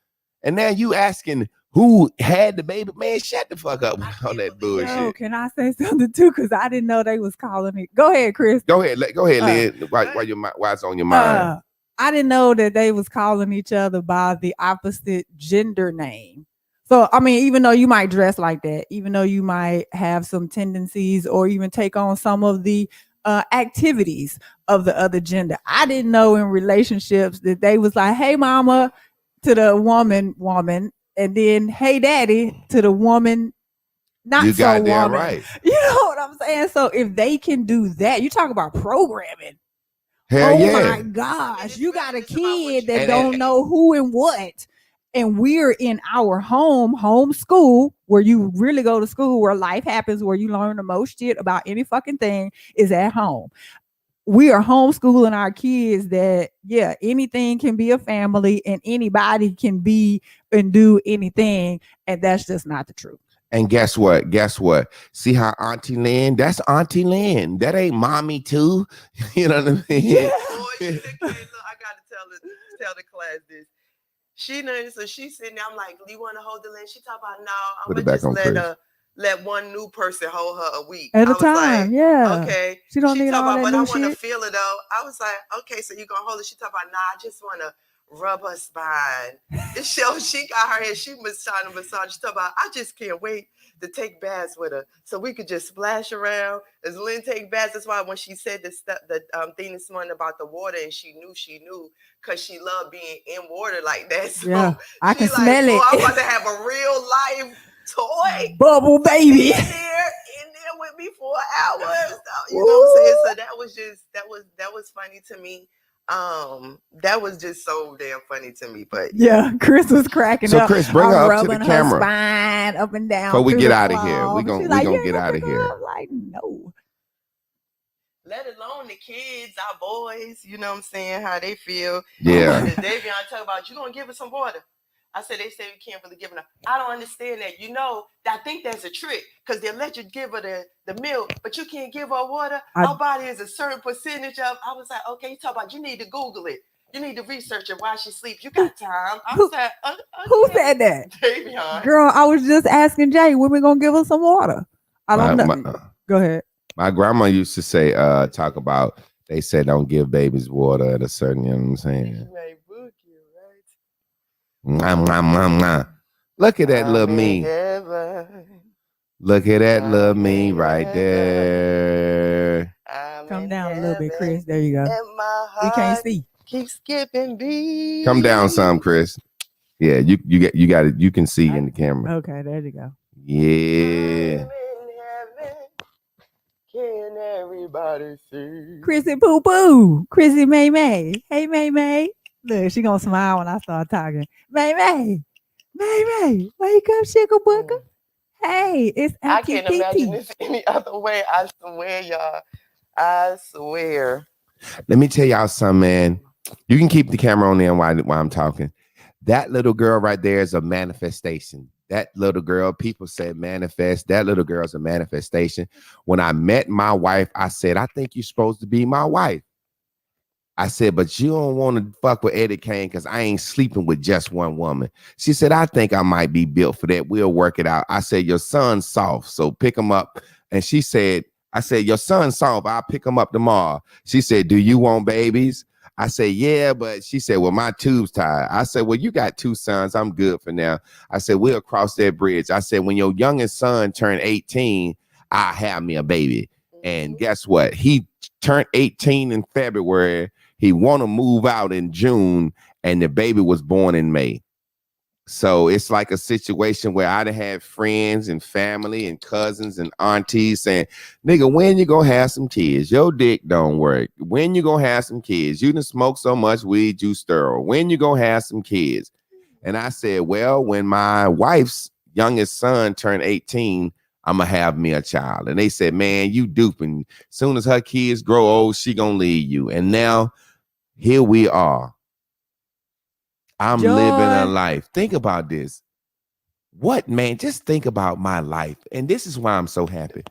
And now you asking who had the baby. Man, shut the fuck up with all that bullshit. Yo, can I say something too? Because I didn't know they was calling it. Go ahead, Chris. Go ahead, Lynn. Why it's on your mind? I didn't know that they was calling each other by the opposite gender name. So, I mean, even though you might dress like that, even though you might have some tendencies or even take on some of the activities of the other gender, I didn't know in relationships that they was like, hey, mama, to the woman, and then, hey, daddy, to the woman, not so woman. Right. You know what I'm saying? So if they can do that, you talk about programming. Hell yeah. My gosh, you got a kid that don't know who and what. And we're in our home school, where you really go to school, where life happens, where you learn the most shit about any fucking thing is at home. We are homeschooling our kids that, yeah, anything can be a family and anybody can be and do anything. And that's just not the truth. And guess what? See how Auntie Lynn, that's Auntie Lynn. That ain't mommy too. You know what I mean? Yeah. Boy, look, I got to tell the class this. She knows, so she's sitting there. I'm like, do you want to hold the lens? She talk about, no, I'm going to just let her let one new person hold her a week. At I a was time, like, yeah. okay. She don't need talk all about, that but I new want to shit. feel it though. I was like, okay, so you gonna hold it? She talk about, nah, I just want to rub her spine. This show, she got her head, she was trying to massage. She talk about, I just can't wait to take baths with her, so we could just splash around as Lynn take baths. That's why when she said the thing this morning about the water, and she knew because she loved being in water like that. So Yeah, I she can like, smell boy, it. I'm about to have a real life toy Bubble baby. in there with me for hours. You know what I'm saying? So that was funny to me. That was just so damn funny to me. But Yeah, Chris was cracking So up. Chris, bring her I'm up to the rubbing her camera spine up and down. before we through get the out of here. club. We She's gonna "You get ain't out of pick her here. up?" Like, no. let alone the kids, our boys, you know what I'm saying, how they feel. Yeah. Davion talk about, you gonna give her some water. I said, they say we can't really give her. I don't understand that. You know, I think that's a trick because they'll let you give her the milk, but you can't give her water. Our body is a certain percentage of. I was like, okay, you talk about, you need to Google it. You need to research it while she sleeps. You got time. I said, okay. Who said that? Davion. Girl, I was just asking Jay when we gonna give her some water. I don't know. Go ahead. My grandma used to say, talk about, they said don't give babies water at a certain, you know what I'm saying? Mwah, mwah, mwah, mwah. Look at that little me. Look at that little me right there. Come down a little bit, Chris. There you go. We can't see. Keep skipping beats. Come down some, Chris. Yeah, you got it. You can see in the camera. Okay, there you go. Yeah. Can everybody see? Chrissy Poo Poo. Chrissy May May. Hey May May. Look, she gonna smile when I start talking. May May. May May. Wake up, Sugar Booker. Hey, it's I can't imagine this any other way. I swear, y'all. I swear. Let me tell y'all something, man. You can keep the camera on there while I'm talking. That little girl right there is a manifestation. That little girl, people said manifest. That little girl's a manifestation. When I met my wife, I said, I think you're supposed to be my wife. I said, but you don't want to fuck with Eddie Kane because I ain't sleeping with just one woman. She said, I think I might be built for that. We'll work it out. I said, your son's soft, so pick him up. And she said, I said, your son's soft. I'll pick him up tomorrow. She said, do you want babies? I said, yeah, but she said, well, my tube's tied. I said, well, you got two sons. I'm good for now. I said, we'll cross that bridge. I said, when your youngest son turned 18, I'll have me a baby. And guess what? He turned 18 in February. He want to move out in June, and the baby was born in May. So it's like a situation where I'd have friends and family and cousins and aunties saying, nigga, when you gonna have some kids? Your dick don't work. When you gonna have some kids? You done smoke so much weed, you sterile. When you gonna have some kids? And I said, well, when my wife's youngest son turned 18, I'm gonna have me a child. And they said, man, you duping. Soon as her kids grow old, she gonna leave you. And now here we are. I'm living a life. Think about this. What, man? Just think about my life. And this is why I'm so happy.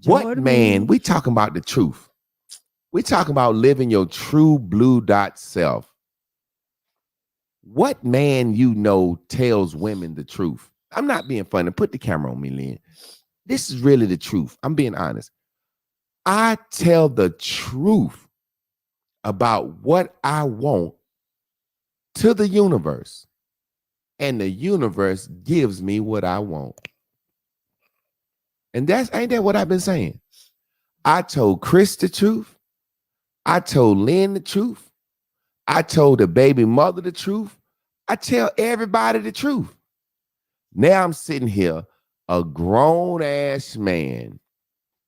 What, man? We talking about the truth. We talking about living your true blue dot self. What man you know tells women the truth? I'm not being funny. Put the camera on me, Lynn. This is really the truth. I'm being honest. I tell the truth about what I want to the universe, and the universe gives me what I want. And ain't that what I've been saying? I told Chris the truth. I told Lynn the truth. I told the baby mother the truth. I tell everybody the truth. Now I'm sitting here, a grown ass man,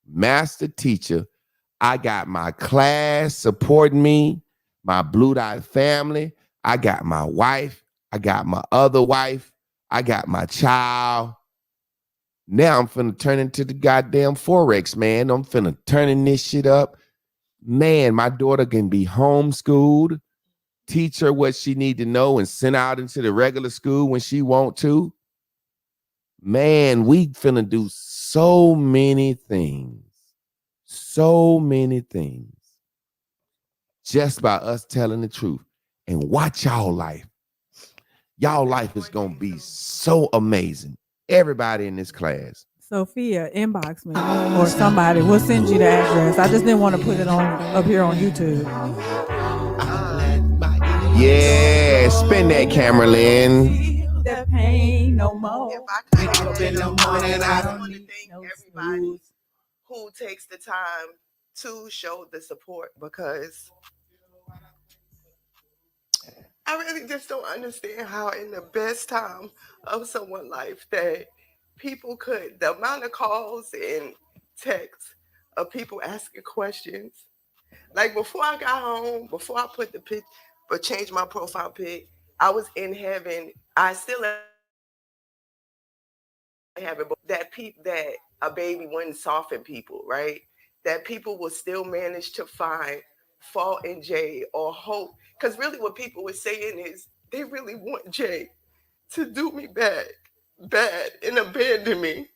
master teacher. I got my class supporting me, my Blue Dot family. I got my wife. I got my other wife. I got my child. Now I'm finna turn into the goddamn Forex, man. I'm finna turning this shit up. Man, my daughter can be homeschooled, teach her what she need to know, and send out into the regular school when she want to. Man, we finna do so many things. So many things. Just by us telling the truth. And watch y'all life. Y'all life is gonna be so amazing. Everybody in this class. Sophia, inbox me or somebody. We'll send you the address. I just didn't want to put it on up here on YouTube. Yeah, spin that camera, Lynn. That pain no more. If I could Wake up in the morning, I I want to thank everybody who takes the time to show the support, because I really just don't understand how in the best time of someone's life that people could, the amount of calls and texts of people asking questions. Like before I got home, before I put the pic, but changed my profile pic, I was in heaven. I still have it, but that a baby wouldn't soften people, right? That people will still manage to find fault in Jay or hope. Because really what people were saying is they really want Jay to do me bad and abandon me.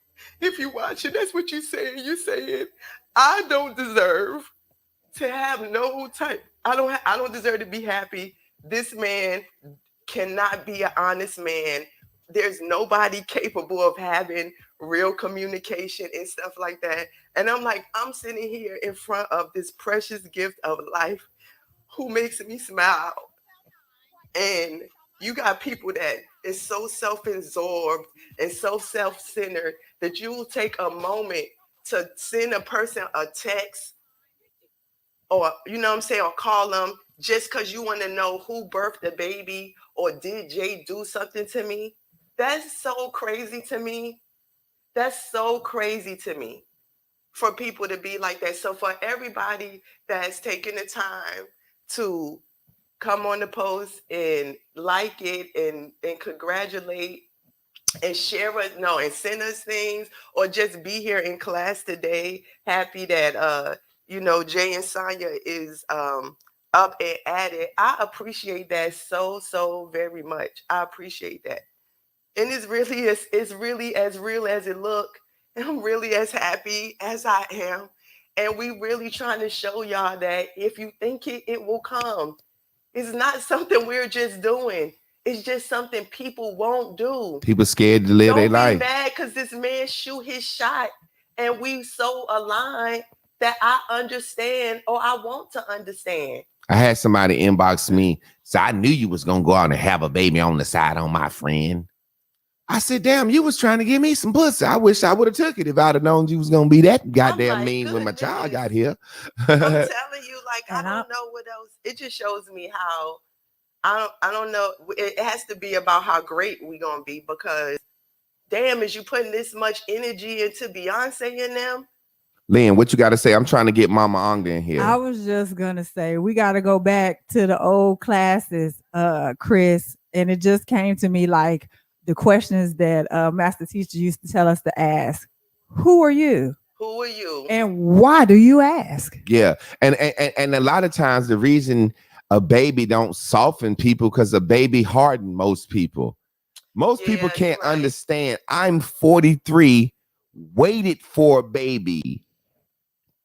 If you watch it, that's what you're saying. You're saying I don't deserve to have no type. I don't deserve to be happy. This man cannot be an honest man. There's nobody capable of having real communication and stuff like that. And I'm like, I'm sitting here in front of this precious gift of life who makes me smile. And you got people that is so self-absorbed and so self-centered that you will take a moment to send a person a text, or you know what I'm saying, or call them just because you want to know who birthed the baby or did Jay do something to me. That's so crazy to me. That's so crazy to me for people to be like that. So for everybody that's taking the time to come on the post and like it and congratulate and share us, no, and send us things, or just be here in class today. Happy that Jay and Sonya is up and at it. I appreciate that so very much. I appreciate that. And it's really as real as it look. And I'm really as happy as I am. And we really trying to show y'all that if you think it, it will come. It's not something we're just doing. It's just something people won't do. People scared to live their life. Don't be mad because this man shoot his shot, and we so aligned that I understand, or I want to understand. I had somebody inbox me, so I knew you was gonna go out and have a baby on the side on my friend. I said, damn, you was trying to give me some pussy. I wish I would have took it if I'd have known you was gonna be that goddamn mean when my child got here. I'm telling you, like, I don't know what else. It just shows me how I don't know. It has to be about how great we gonna be, because damn, is you putting this much energy into Beyonce and them? Lynn, what you got to say? I'm trying to get Mama Ongda in here. I was just gonna say we got to go back to the old classes, Chris, and it just came to me like the questions that master teacher used to tell us to ask. Who are you? Who are you? And why do you ask? Yeah, and a lot of times the reason a baby don't soften people because a baby harden most people. Most people can't understand. I'm 43, waited for a baby,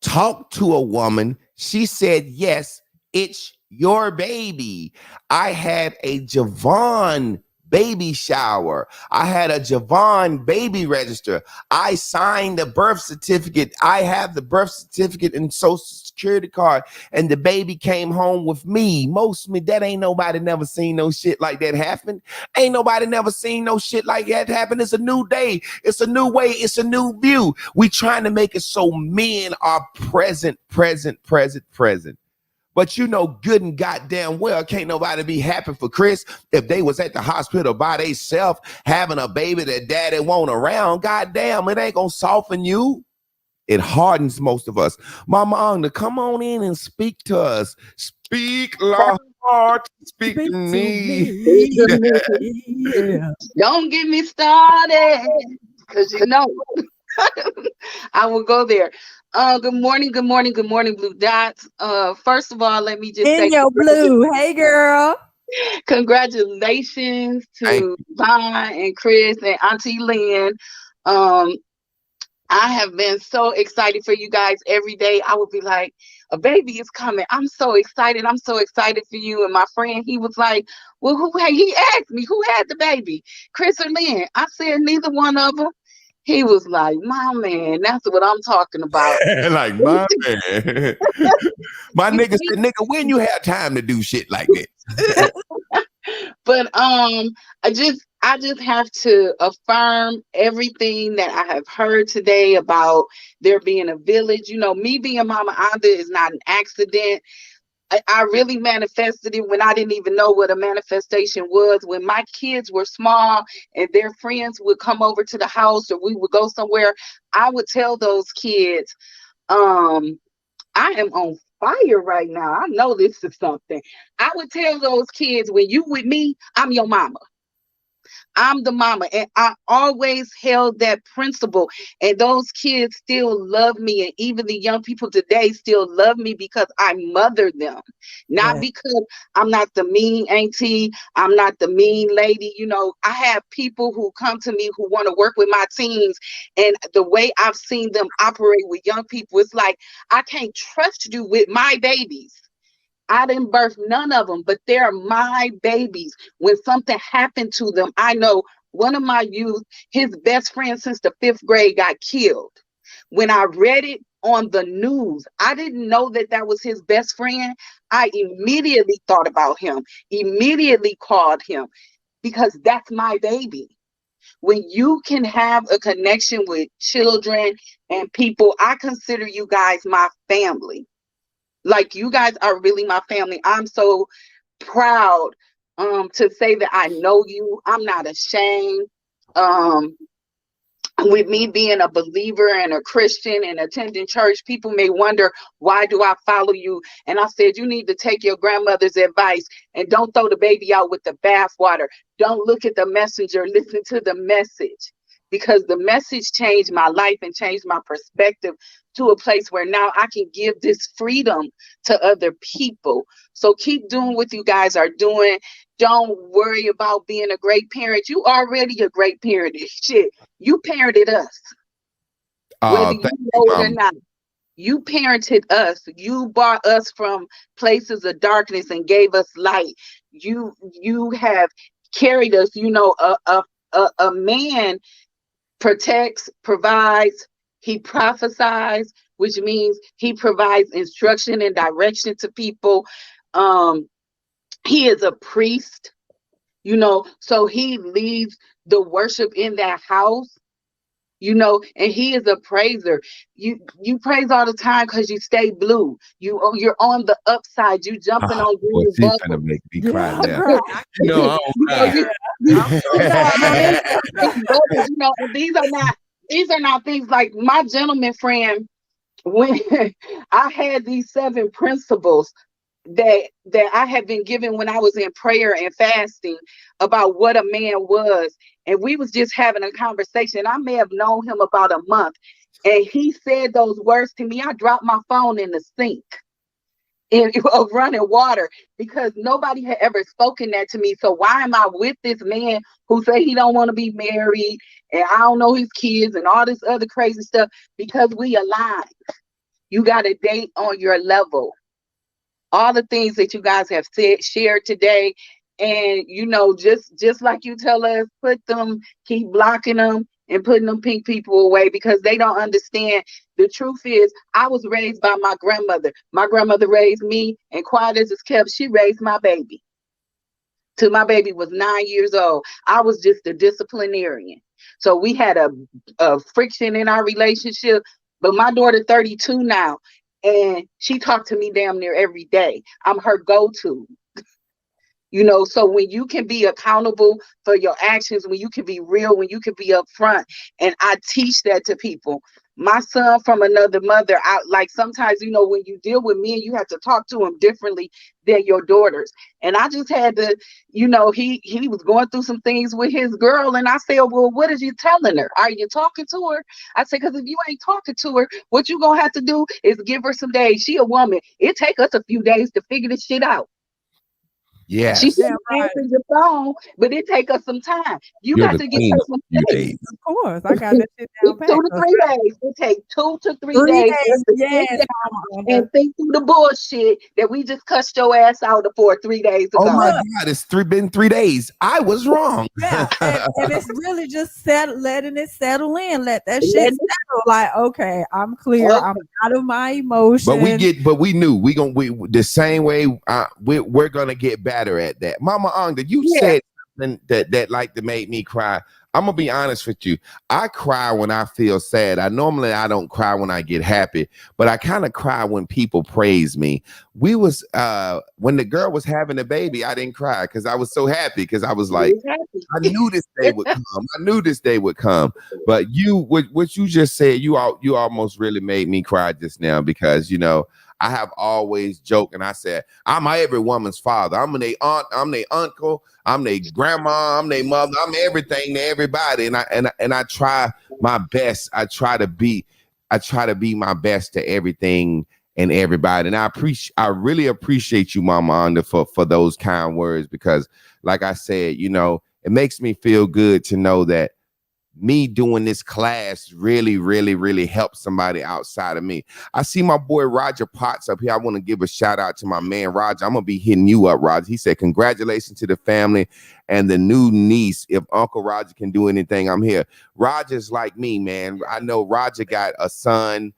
talked to a woman. She said, yes, it's your baby. I had a Javon baby shower. I had a Javon baby register. I signed the birth certificate. I have the birth certificate and social security card, and the baby came home with me. That ain't nobody never seen no shit like that happen. Ain't nobody never seen no shit like that happen. It's a new day. It's a new way. It's a new view. We trying to make it so men are present. But you know good and goddamn well can't nobody be happy for Chris if they was at the hospital by themselves having a baby that daddy won't around. Goddamn, it ain't gonna soften you. It hardens most of us. Mama Ongda, come on in and speak to us. Speak, Lord. Speak to me. Yeah. Don't get me started, because you know I will go there. Good morning, Blue Dots. First of all, let me just say your blue. Hey, girl. Congratulations to Vaughn and Chris and Auntie Lynn. I have been so excited for you guys every day. I would be like, a baby is coming. I'm so excited. I'm so excited for you. And my friend, he was like, well, he asked me, who had the baby? Chris or Lynn? I said, neither one of them. He was like, my man, that's what I'm talking about. Like, my man. My nigga said, nigga, when you have time to do shit like this? But I just have to affirm everything that I have heard today about there being a village. You know, me being Mama Anda is not an accident. I really manifested it when I didn't even know what a manifestation was. When my kids were small and their friends would come over to the house or we would go somewhere, I would tell those kids, I am on fire right now. I know this is something. I would tell those kids, when you with me, I'm your mama. I'm the mama. And I always held that principle. And those kids still love me. And even the young people today still love me because I mothered them. Not Yeah. because I'm not the mean auntie. I'm not the mean lady. You know, I have people who come to me who want to work with my teens. And the way I've seen them operate with young people, it's like, I can't trust you with my babies. I didn't birth none of them, but they're my babies. When something happened to them, I know one of my youth, his best friend since the 5th grade got killed. When I read it on the news, I didn't know that that was his best friend. I immediately thought about him, immediately called him because that's my baby. When you can have a connection with children and people, I consider you guys my family. Like, you guys are really my family. I'm so proud to say that I know you. I'm not ashamed. Um with me being a believer and a Christian and attending church, people may wonder, why do I follow you? And I said, you need to take your grandmother's advice and don't throw the baby out with the bathwater. Don't look at the messenger, listen to the message. Because the message changed my life and changed my perspective to a place where now I can give this freedom to other people. So keep doing what you guys are doing. Don't worry about being a great parent. You already a great parent. Shit, you parented us, whether Oh, you thank you, know it or mama. not. You parented us. You brought us from places of darkness and gave us light. You have carried us. You know, a man protects, provides, he prophesies, which means he provides instruction and direction to people. Um, he is a priest, you know, so he leads the worship in that house, you know, and he is a praiser. You praise all the time because you stay blue. You're on the upside. You jumping Oh, on boy, green she's gonna bubbles. make me cry Yeah, now. girl. You know, I You know, don't you I'm so You know, jumping on I, cry. green bubbles, you know, and these are not things like my gentleman friend. When I had these 7 principles that I had been given when I was in prayer and fasting about what a man was, and we was just having a conversation. I may have known him about a month, and he said those words to me. I dropped my phone in the sink of running water because nobody had ever spoken that to me. So why am I with this man who say he don't want to be married and I don't know his kids and all this other crazy stuff? Because we align. You got to date on your level. All the things that you guys have said, shared today, and you know, just like you tell us, put them, keep blocking them and putting them pink people away because they don't understand. The truth is, I was raised by my grandmother. My grandmother raised me, and quiet as it's kept, she raised my baby till my baby was 9 years old. I was just a disciplinarian. So we had a friction in our relationship. But my daughter 32 now, and she talked to me damn near every day. I'm her go-to. You know, so when you can be accountable for your actions, when you can be real, when you can be upfront, and I teach that to people. My son from another mother, I like sometimes, you know, when you deal with men, you have to talk to him differently than your daughters. And I just had to, you know, he was going through some things with his girl, and I said, well, what are you telling her? Are you talking to her? I said, because if you ain't talking to her, what you gonna have to do is give her some days. She a woman. It take us a few days to figure this shit out. She Yes. should Yeah, right. answer your phone, but it take us some time. You You're got the to give queen her of some a few space. days. Of course, I got that shit down It's pat. 2 to 3 days. It take 2 to 3 days for us 3 days, to sit yes, down Mama Onda. and think through the bullshit that we just cussed your ass out for 3 days Oh ago. my Look, God, it's been 3 days. I was wrong. yeah, and it's really just letting it settle in, let that shit Let settle. Like, okay, I'm clear. it I'm out of my But emotions. we knew we the same way. We're gonna get better at that. Mama Ongda, you Yeah. said something that like to make me cry. I'm gonna be honest with you. I cry when I feel sad. I don't cry when I get happy, but I kind of cry when people praise me. We was when the girl was having a baby, I didn't cry because I was so happy because I was like, It's happy. I knew this day would come. I knew this day would come. But what you just said, you almost really made me cry just now because I have always joked and I said I'm every woman's father. I'm their aunt. I'm their uncle. I'm their grandma. I'm their mother. I'm everything to everybody. And I try my best. I try to be my best to everything and everybody. And I really appreciate you, Mama Onda, for those kind words because, like I said, it makes me feel good to know that me doing this class really, really, really helps somebody outside of me. I see my boy Roger Potts up here. I want to give a shout out to my man Roger. I'm gonna be hitting you up, Roger. He said, congratulations to the family and the new niece. If Uncle Roger can do anything, I'm here. Roger's like me, man. I know Roger got a son.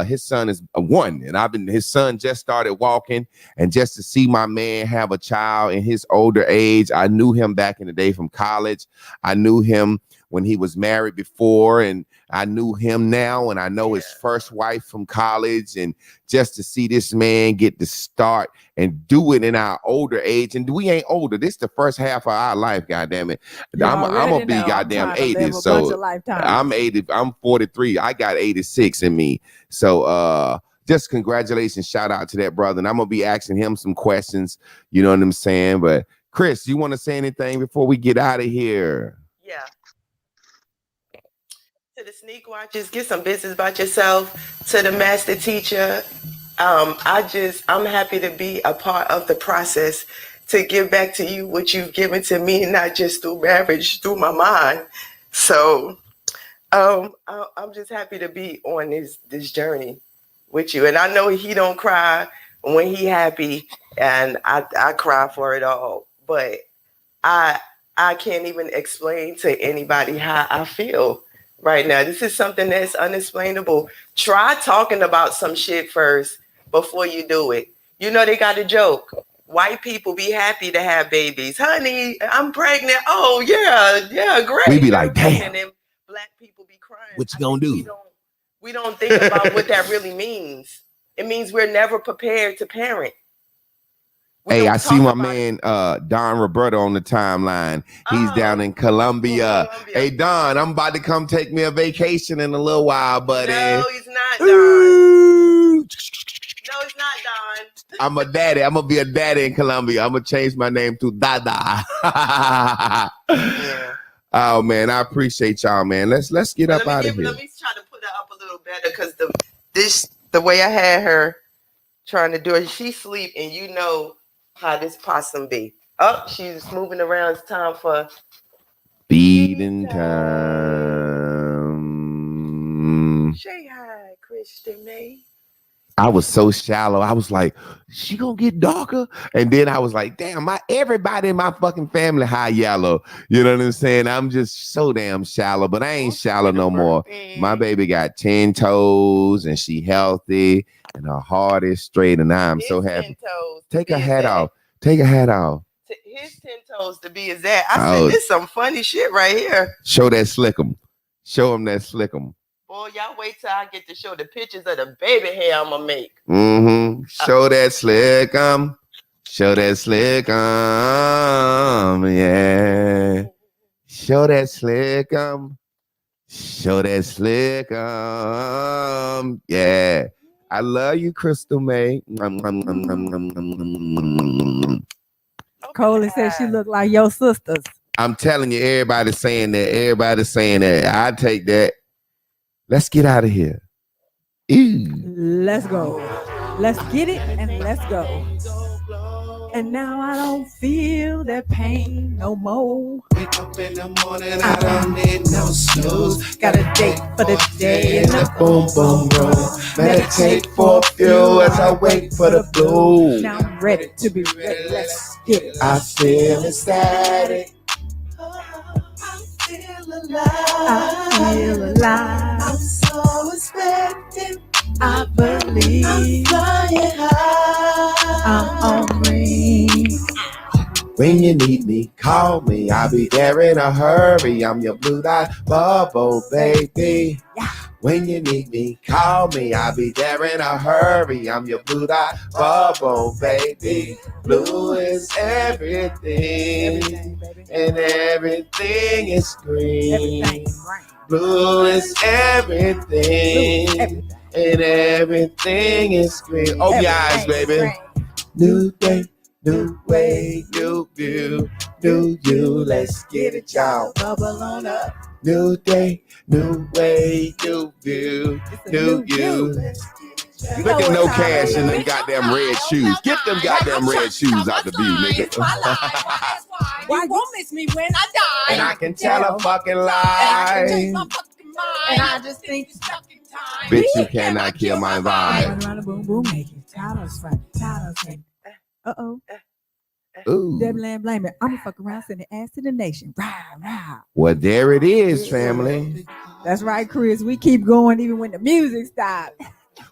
His son is one, and his son just started walking, and just to see my man have a child in his older age, I knew him back in the day from college. I knew him when he was married before, and I knew him now, and I know his first wife from college, and just to see this man get to start and do it in our older age, and we ain't older. This is the first half of our life, goddamn it. I'm gonna be goddamn 80, so I'm 80. I'm 43. I got 86 in me. So just congratulations, shout out to that brother, and I'm gonna be asking him some questions. You know what I'm saying? But Chris, you want to say anything before we get out of here? Yeah. To the sneak watchers, get some business about yourself. To the master teacher, I'm happy to be a part of the process to give back to you what you've given to me, not just through marriage, through my mind. So I'm just happy to be on this journey with you. And I know he don't cry when he happy, and I cry for it all. But I can't even explain to anybody how I feel right now. This is something that's unexplainable. Try talking about some shit first before you do it. They got a joke. White people be happy to have babies. Honey, I'm pregnant. Oh, yeah, great. We be like, damn. And Black people be crying. What you gonna do? We don't think about what that really means. It means we're never prepared to parent. Hey, I see my man Don Roberto on the timeline. He's down in Colombia. Hey, Don, I'm about to come take me a vacation in a little while, buddy. No, he's not, Don. No, it's not, Don. I'm a daddy. I'm going to be a daddy in Colombia. I'm going to change my name to Dada. Yeah. Oh, man, I appreciate y'all, man. Let's get up out of here. Let me try to put her up a little better because the way I had her trying to do it, she sleep, and how this possum be. Oh, she's moving around. It's time for feeding time. Say hi, Kristen May. I was so shallow. I was like, she gonna get darker? And then I was like, damn, everybody in my fucking family high yellow. You know what I'm saying? I'm just so damn shallow, but I ain't shallow no more. My baby got 10 toes and she healthy and her heart is straight, and I'm so happy. Take her hat off. Take her hat off. His 10 toes to be exact. I said, this some funny shit right here. Show that slickum. Show him that slickum. Boy, y'all wait till I get to show the pictures of the baby hair I'm gonna make. Mm-hmm. Show that slickum. Show that slickum. Yeah. Show that slickum. Show that slickum. Yeah. I love you, Crystal May. Coley said she looked like your sisters. I'm telling you, everybody's saying that. Everybody's saying that. I take that. Let's get out of here. Ew. Let's go. Let's get it and let's go. And now I don't feel that pain no more. Wake up in the morning, I don't need no snooze. Got a date for the day in the boom boom room. Meditate for a few as I wait for the blue. Now I'm ready to be ready. Let's get it. I feel ecstatic. I feel alive. I'm so expectant. I believe I'm flying high. I'm on ring. When you need me, call me. I'll be there in a hurry. I'm your blue dot bubble, baby. When you need me, call me. I'll be there in a hurry. I'm your blue dot bubble, baby. Blue is everything, and everything is green. Blue is everything, and everything is green. Open your eyes, baby. New day, new way, new view, new you. Let's get it, y'all. Bubble on up. New day, new way, new view, new you. Look at No Cash and them goddamn red shoes. Get them goddamn red shoes out the view, nigga. Why you won't miss me when I die? And I can tell a fucking lie. And I just think you're stuck in time. Bitch, you cannot kill my vibe. Run, boom, boom, make it. Titles right. Titles right. Uh-oh. Ooh. Devil and blame it. I'm gonna fuck around, send the ass to the nation. Rah, rah. Well, there it is, family. That's right, Chris. We keep going even when the music stops.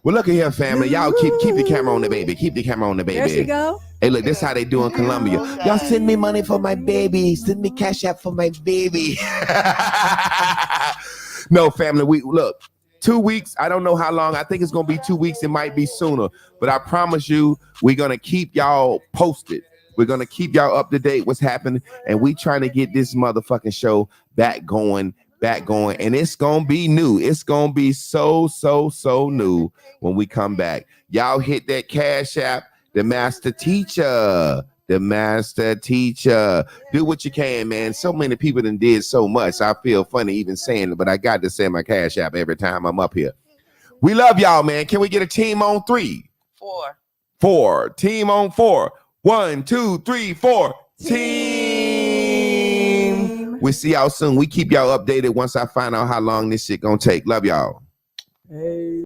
Well, look at here, family. Y'all keep the camera on the baby. Keep the camera on the baby. There she go. Hey, look, this how they do in Colombia. Y'all send me money for my baby. Send me cash app for my baby. No, family, we look. 2 weeks. I don't know how long. I think it's gonna be 2 weeks. It might be sooner. But I promise you, we're gonna keep y'all posted. We're gonna keep y'all up to date what's happening, and we trying to get this motherfucking show back going, and it's gonna be new. It's gonna be so new when we come back. Y'all hit that cash app, the master teacher. The master teacher. Do what you can, man. So many people done did so much. I feel funny even saying it, but I got to say my cash app every time I'm up here. We love y'all, man. Can we get a team on 3? 4. Team on 4. 1, 2, 3, 4. Team. We see y'all soon. We keep y'all updated once I find out how long this shit gonna take. Love y'all. Hey.